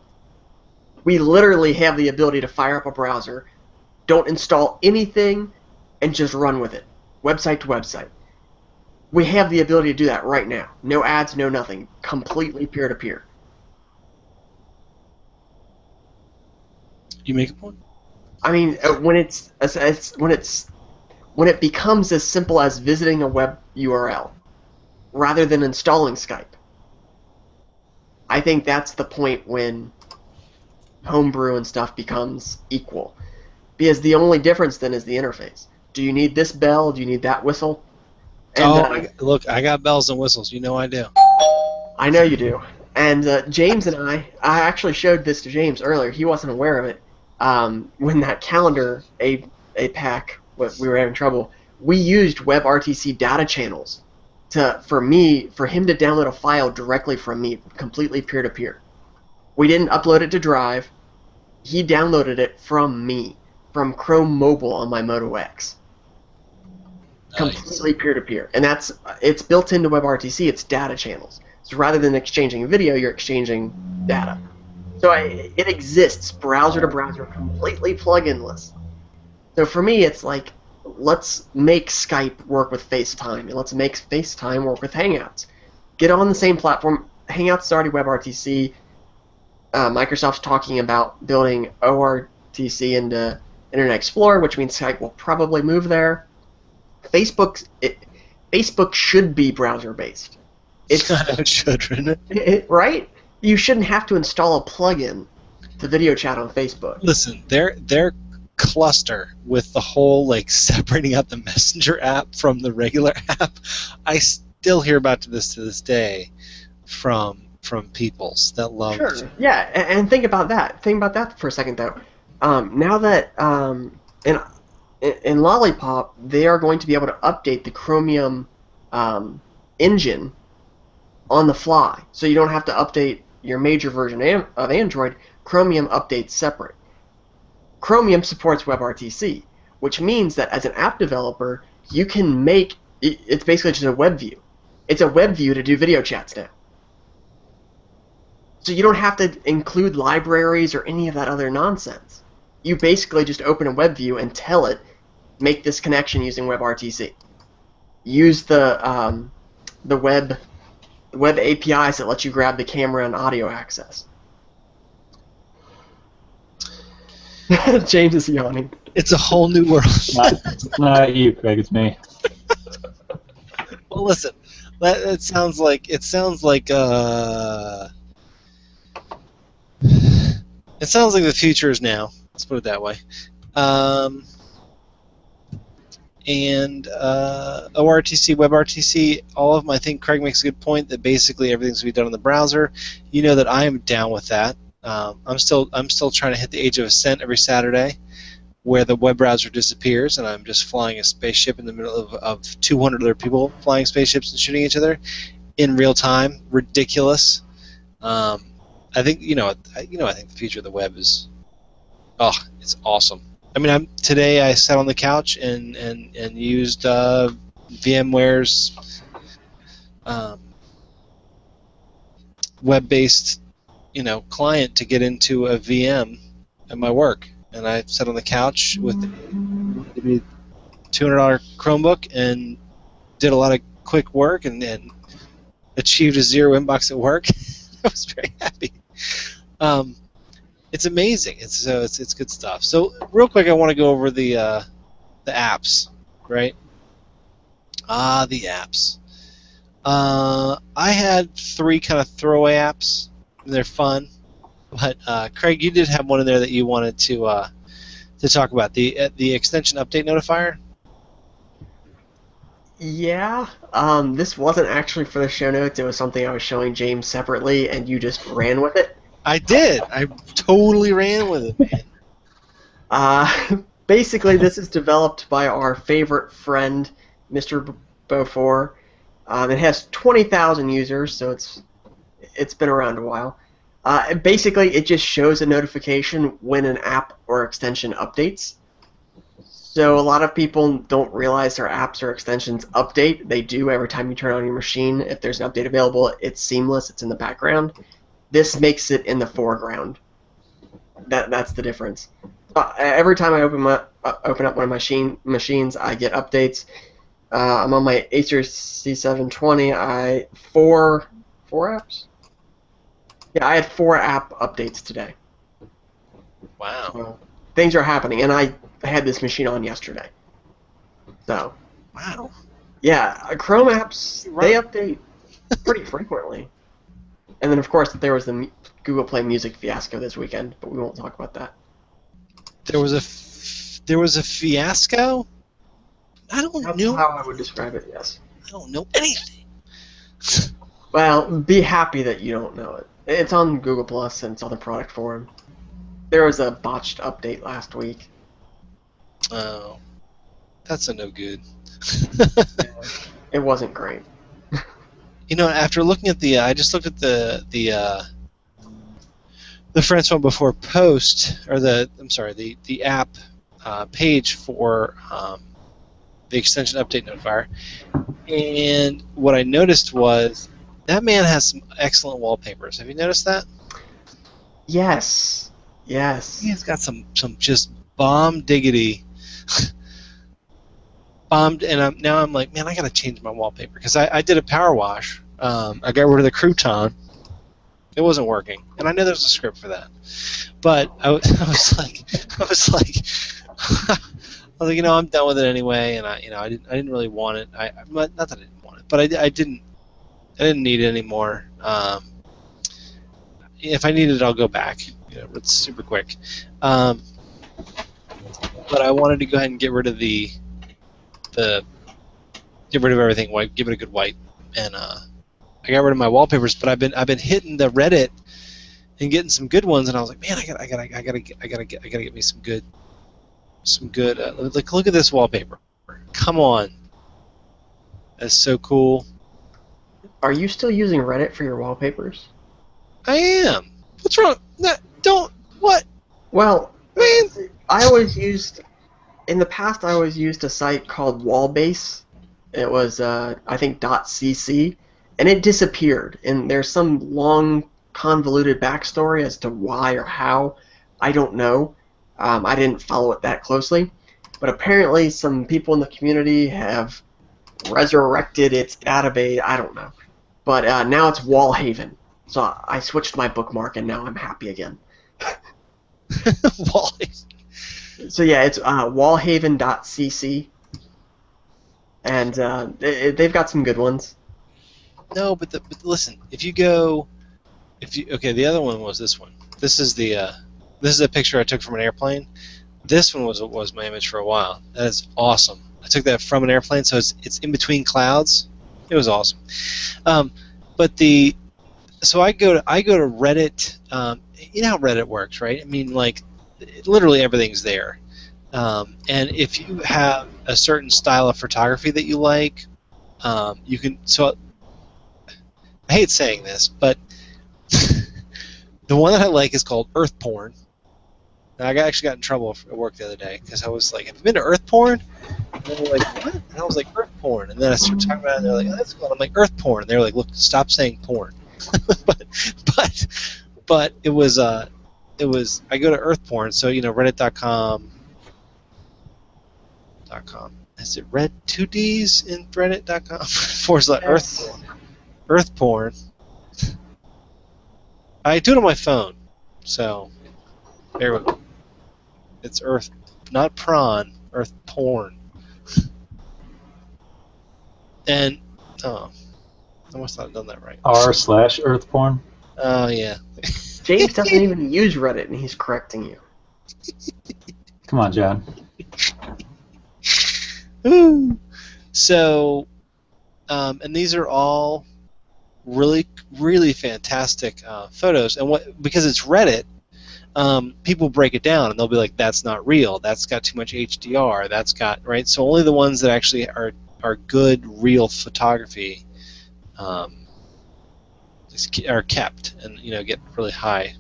B: We literally have the ability to fire up a browser, don't install anything, and just run with it, website to website. We have the ability to do that right now. No ads, no nothing. Completely peer-to-peer.
A: You make a point.
B: I mean, when it becomes as simple as visiting a web URL rather than installing Skype, I think that's the point when homebrew and stuff becomes equal. Because the only difference then is the interface. Do you need this bell? Do you need that whistle? And,
A: look, I got bells and whistles. You know I do.
B: I know you do. And James and I actually showed this to James earlier. He wasn't aware of it. When that calendar APAC, we were having trouble, we used WebRTC data channels for him to download a file directly from me, completely peer-to-peer. We didn't upload it to Drive. He downloaded it from me, from Chrome Mobile on my Moto X. Completely peer-to-peer. And it's built into WebRTC. It's data channels. So rather than exchanging video, you're exchanging data. So it exists browser to browser, completely plug-inless. So for me, it's like, let's make Skype work with FaceTime, and let's make FaceTime work with Hangouts. Get on the same platform. Hangouts is already WebRTC. Microsoft's talking about building ORTC into Internet Explorer, which means Skype will probably move there. Facebook should be browser-based.
A: It should, shouldn't it?
B: Right? You shouldn't have to install a plugin to video chat on Facebook.
A: Listen, their cluster with the whole separating out the Messenger app from the regular app, I still hear about to this day from peoples that love.
B: Sure. Yeah, and think about that. Think about that for a second, though. Now that in Lollipop, they are going to be able to update the Chromium engine on the fly, so you don't have to update your major version of Android. Chromium updates separate. Chromium supports WebRTC, which means that as an app developer, you can make it's basically just a web view. It's a web view to do video chats now. So you don't have to include libraries or any of that other nonsense. You basically just open a web view and tell it, make this connection using WebRTC. Use the web APIs that let you grab the camera and audio access. James is yawning.
A: It's a whole new world.
C: Not you, Craig. It's me.
A: Well, listen. It sounds like the future is now. Let's put it that way. And ORTC, WebRTC, all of them. I think Craig makes a good point that basically everything's going to be done in the browser. You know that I am down with that. I'm still trying to hit the age of ascent every Saturday, where the web browser disappears and I'm just flying a spaceship in the middle of 200 other people flying spaceships and shooting each other in real time. Ridiculous. I think I think the future of the web is, it's awesome. I mean, today I sat on the couch and used VMware's web-based client to get into a VM at my work, and I sat on the couch with a $200 Chromebook and did a lot of quick work and achieved a zero inbox at work. I was very happy. It's amazing. It's good stuff. So real quick, I want to go over the apps, right? The apps. I had 3 kind of throwaway apps. They're fun, but Craig, you did have one in there that you wanted to talk about, the extension update notifier.
B: Yeah, this wasn't actually for the show notes. It was something I was showing James separately, and you just ran with it.
A: I did. I totally ran with it, man.
B: Basically, this is developed by our favorite friend, Mr. Beaufort. It has 20,000 users, so it's been around a while. Basically, it just shows a notification when an app or extension updates. So a lot of people don't realize their apps or extensions update. They do every time you turn on your machine. If there's an update available, it's seamless. It's in the background. This makes it in the foreground. That's the difference. Every time I open up one of my machines, I get updates. I'm on my Acer C720. Four apps. Yeah, I had 4 app updates today.
A: Wow.
B: So things are happening, and I had this machine on yesterday. So.
A: Wow.
B: Yeah, Chrome apps, they update pretty frequently. And then, of course, there was the Google Play Music fiasco this weekend, but we won't talk about that.
A: There was a fiasco? I don't
B: That's
A: know.
B: how I would describe it, yes.
A: I don't know anything.
B: Well, be happy that you don't know it. It's on Google Plus and it's on the product forum. There was a botched update last week.
A: Oh, that's a no good.
B: It wasn't great.
A: You know, after looking at I just looked at the Francois Before post, or the app page for the extension update notifier, and what I noticed was that man has some excellent wallpapers. Have you noticed that?
B: Yes. Yes.
A: He's got some just bomb diggity. Bombed, and now I'm like, man, I gotta change my wallpaper because I did a power wash. I got rid of the crouton. It wasn't working, and I know there's a script for that, but I was like, you know, I'm done with it anyway, and I didn't really want it. Not that I didn't want it, but I didn't need it anymore. If I need it, I'll go back. You know, it's super quick. But I wanted to go ahead and get rid of everything white, give it a good wipe, and I got rid of my wallpapers. But I've been hitting the Reddit and getting some good ones, and I was like, man, I gotta get me some good. Like, look at this wallpaper. Come on, that's so cool.
B: Are you still using Reddit for your wallpapers?
A: I am. What's wrong? Don't. What?
B: Well,
A: Man.
B: In the past, I always used a site called Wallbase. It was, I think, .cc, and it disappeared. And there's some long, convoluted backstory as to why or how. I don't know. I didn't follow it that closely. But apparently some people in the community have resurrected its database. I don't know. But now it's Wallhaven. So I switched my bookmark, and now I'm happy again.
A: Wallhaven.
B: So yeah, it's wallhaven.cc, and they've got some good ones.
A: No, but listen, the other one was this one. This is a picture I took from an airplane. This one was my image for a while. That is awesome. I took that from an airplane, so it's in between clouds. It was awesome. So I go to Reddit. You know how Reddit works, right? I mean, like, literally everything's there. And if you have a certain style of photography that you like, you can. So I hate saying this, but the one that I like is called Earth Porn. And I actually got in trouble at work the other day because I was like, "Have you been to Earth Porn?" And they were like, "What?" And I was like, "Earth Porn." And then I started talking about it, and they're like, "Oh, that's cool." And I'm like, "Earth Porn." And they were like, "Look, stop saying porn." but it was I go to Earth Porn, so you know Reddit.com. Is it Red 2Ds in Reddit.com? / Earth Porn. Earth Porn. I do it on my phone, so there we go. It's Earth, not prawn. Earth Porn. And I must not have done that right.
C: r/Earth Porn.
A: Oh yeah.
B: James doesn't even use Reddit, and he's correcting you.
C: Come on, John.
A: Ooh. So, and these are all really, really fantastic photos. And because it's Reddit, people break it down, and they'll be like, "That's not real. That's got too much HDR. That's got right." So only the ones that actually are good, real photography are kept, and get really high.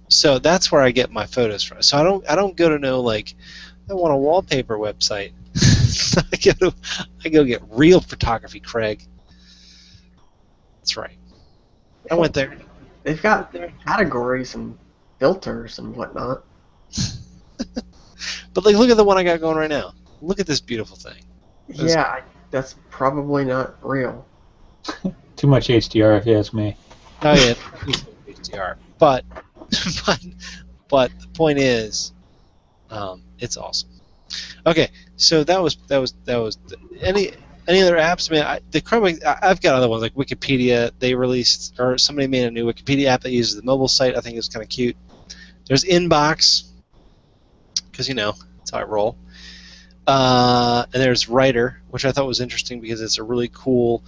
A: So that's where I get my photos from. So I don't go to no like, I want a wallpaper website. I go get real photography, Craig. That's right. I went there.
B: They've got categories and filters and whatnot.
A: But like, look at the one I got going right now. Look at this beautiful thing.
B: Yeah, that's probably not real.
C: Too much HDR, if you ask me.
A: Oh yeah, HDR. But the point is, it's awesome. Okay, so that was any other apps? I mean, the Chrome. I've got other ones like Wikipedia. They released, or somebody made a new Wikipedia app that uses the mobile site. I think it's kind of cute. There's Inbox, because that's how I roll. And there's Writer, which I thought was interesting because it's a really cool.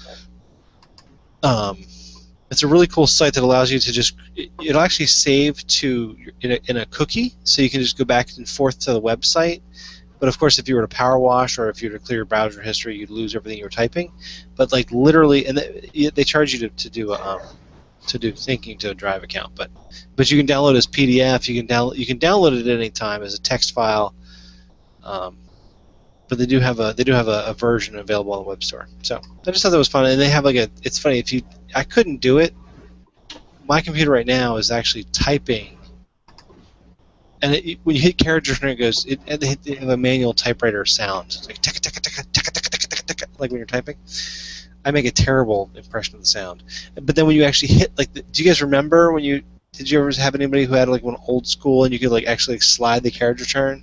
A: It's a really cool site that allows you to just. It'll actually save to in a cookie, so you can just go back and forth to the website. But of course, if you were to power wash or if you were to clear your browser history, you'd lose everything you were typing. But like literally, and they charge you to do syncing to a Drive account. But you can download it as PDF. You can download it at any time as a text file. But they do have a version available on the web store. So I just thought that was fun. And they have it's funny I couldn't do it. My computer right now is actually typing. And when you hit characters, it goes. They have a manual typewriter sound. It's like ticka ticka ticka ticka ticka ticka ticka ticka, like when you're typing. I make a terrible impression of the sound. But then when you actually hit, do you guys remember did you ever have anybody who had like one old school and you could actually slide the carriage return?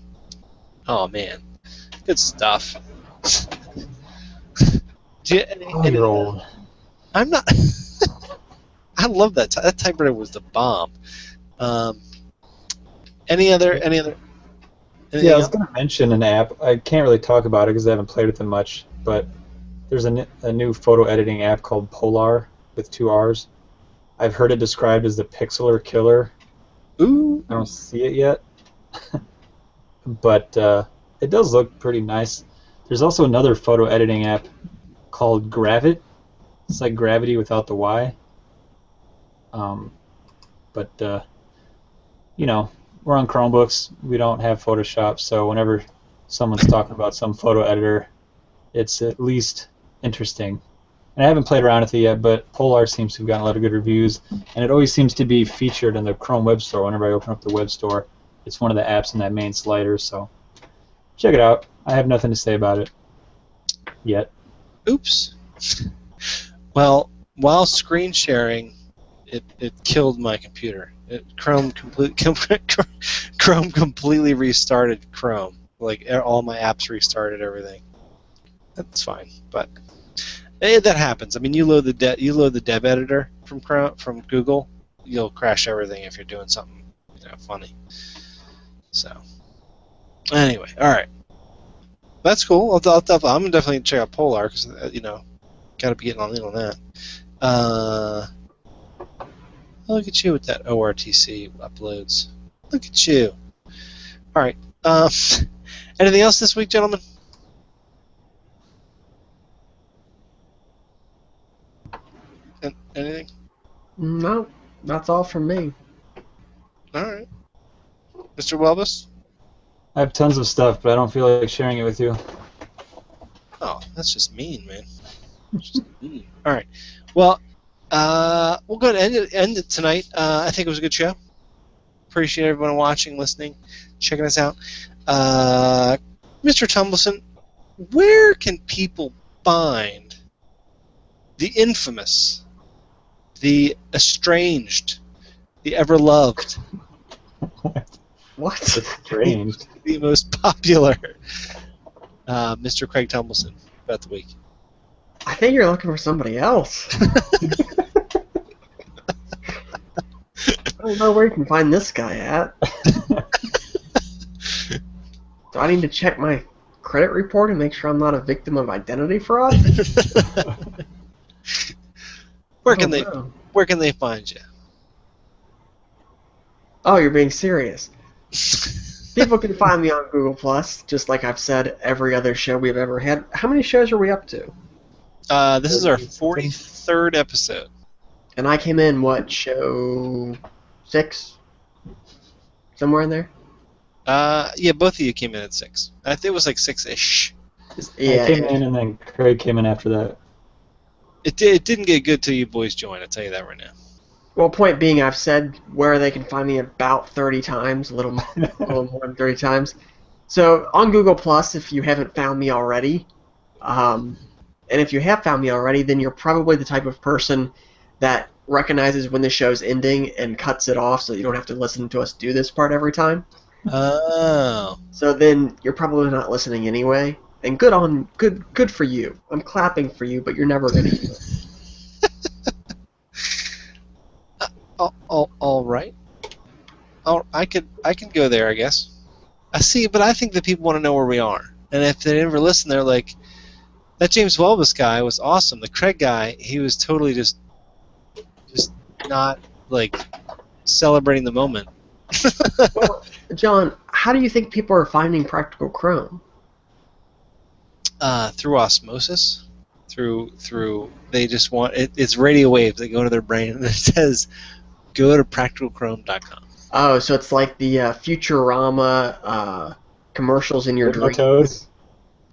A: Oh man, good stuff.
C: You're old.
A: I'm not. I love that. That typewriter was the bomb. Any other?
C: Yeah, I was going to mention an app. I can't really talk about it because I haven't played with it much, but there's a new photo editing app called Polar with 2 R's. I've heard it described as the Pixeler killer.
A: Ooh.
C: I don't see it yet, but it does look pretty nice. There's also another photo editing app called Gravit. It's like Gravity without the Y. But we're on Chromebooks. We don't have Photoshop, so whenever someone's talking about some photo editor, it's at least interesting. And I haven't played around with it yet, but Polar seems to have gotten a lot of good reviews, and it always seems to be featured in the Chrome Web Store. Whenever I open up the web store, it's one of the apps in that main slider, so check it out. I have nothing to say about it yet.
A: Oops. Well, while screen sharing, it killed my computer. Chrome completely restarted Chrome. All my apps restarted everything. That's fine, but that happens. I mean, you load the dev editor from Google, you'll crash everything if you're doing something funny. So anyway, all right, that's cool. I'm definitely gonna check out Polar because got to be getting on that. Look at you with that ORTC uploads. Look at you. All right. Anything else this week, gentlemen? Anything?
B: No, that's all from me.
A: All right. Mr. Welbus?
C: I have tons of stuff, but I don't feel like sharing it with you.
A: Oh, that's just mean, man. Just mean. All right. Well, we'll go ahead and end it tonight. I think it was a good show. Appreciate everyone watching, listening, checking us out. Mr. Tumbleson, where can people find the infamous, the estranged, the ever-loved,
B: What?
C: Estranged?
A: the most popular Mr. Craig Tumbleson about the week?
B: I think you're looking for somebody else. I don't know where you can find this guy at. Do I need to check my credit report and make sure I'm not a victim of identity fraud?
A: Where can they find you?
B: Oh, you're being serious. People can find me on Google Plus, just like I've said every other show we've ever had. How many shows are we up to?
A: This is our 43rd episode.
B: And I came in, show 6? Somewhere in there?
A: Yeah, both of you came in at 6. I think it was like 6-ish.
B: Yeah,
C: I came in, and then Craig came in after that.
A: It didn't get good till you boys joined. I'll tell you that right now.
B: well, point being, I've said where they can find me about 30 times, a little more than 30 times. So on Google Plus, if you haven't found me already, and if you have found me already, then you're probably the type of person that recognizes when the show's ending and cuts it off, so you don't have to listen to us do this part every time.
A: Oh.
B: So then you're probably not listening anyway. And good for you. I'm clapping for you, but you're never gonna hear it.
A: All right. I can go there, I guess. I see, but I think that people want to know where we are, and if they never listen, they're like, that James Welbus guy was awesome. The Craig guy, he was totally just not like celebrating the moment.
B: Well, John, how do you think people are finding Practical Chrome?
A: Through osmosis, through they just want it's radio waves that go to their brain, and it says, go to practicalchrome.com.
B: Oh, so it's like the Futurama commercials in your
C: Hypnotoad?
B: dreams.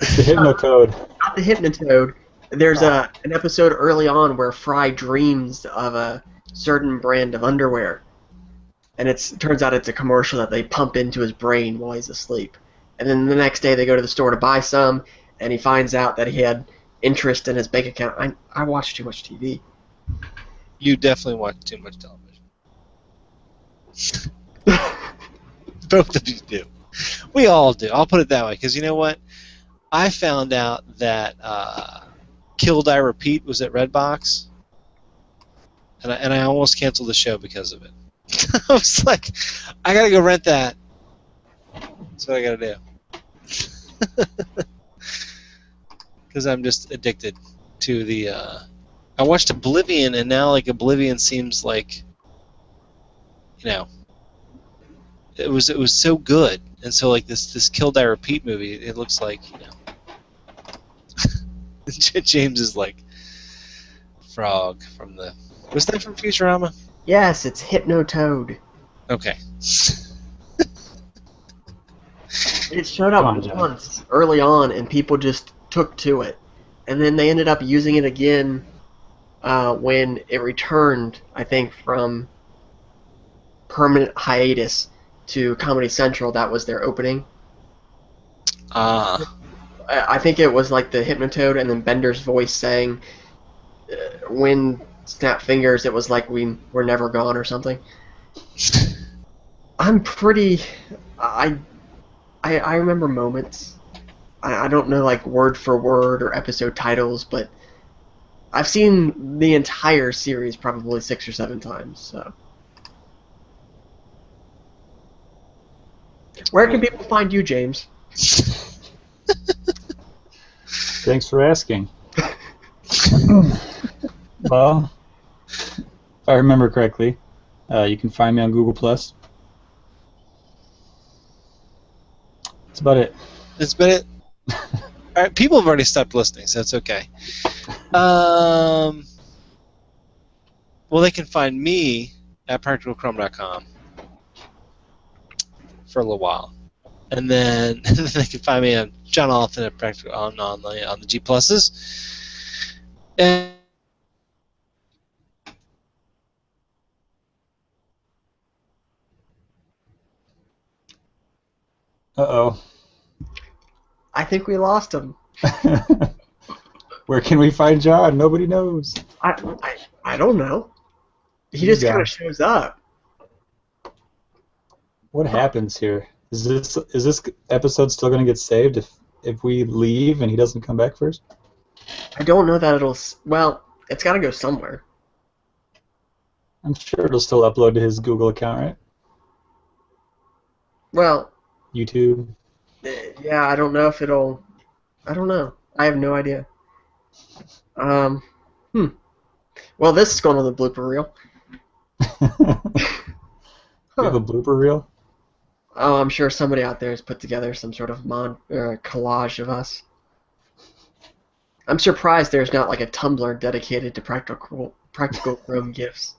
C: It's the Hypnotoad.
B: Not the Hypnotoad. There's an episode early on where Fry dreams of a certain brand of underwear, and it turns out it's a commercial that they pump into his brain while he's asleep. And then the next day they go to the store to buy some, and he finds out that he had interest in his bank account. I watch too much TV.
A: You definitely watch too much television. Both of you do. We all do. I'll put it that way, because you know what? I found out that Kill Die Repeat was at Redbox, and I almost canceled the show because of it. I was like, I gotta go rent that. That's what I gotta do. Because I'm just addicted to the. I watched Oblivion, and now like Oblivion seems like, you know, it was so good, and so like this Kill Die Repeat movie, it looks like, you know. James is like Frog from the. Was that from Futurama?
B: Yes, it's Hypnotoad.
A: Okay.
B: It showed up once early on, and people just took to it, and then they ended up using it again when it returned, I think, from permanent hiatus to Comedy Central. That was their opening. I think it was like the Hypnotoad and then Bender's voice saying, when Snap Fingers, it was like we were never gone or something. I'm pretty... I remember moments. I don't know like word for word or episode titles, but I've seen the entire series probably 6 or 7 times, so... Where can people find you, James?
C: Thanks for asking. Well, if I remember correctly, you can find me on Google Plus. That's about it.
A: That's about it. All right, people have already stopped listening, so it's okay. Well, they can find me at practicalchrome.com for a little while, and then they can find me on John Alton at Practical on the G Pluses. And
C: Uh-oh.
B: I think we lost him.
C: Where can we find John? Nobody knows.
B: I don't know. He
C: He's
B: just kind
C: gone.
B: of shows up.
C: What happens here? Is this episode still going to get saved if we leave and he doesn't come back first?
B: I don't know that it'll... Well, it's got to go somewhere.
C: I'm sure it'll still upload to his Google account, right?
B: Well,
C: YouTube.
B: yeah, I don't know if it'll... I don't know. I have no idea. Well, this is going on the blooper reel.
C: You have a blooper reel?
B: Oh, I'm sure somebody out there has put together some sort of collage of us. I'm surprised there's not like a Tumblr dedicated to practical Chrome GIFs.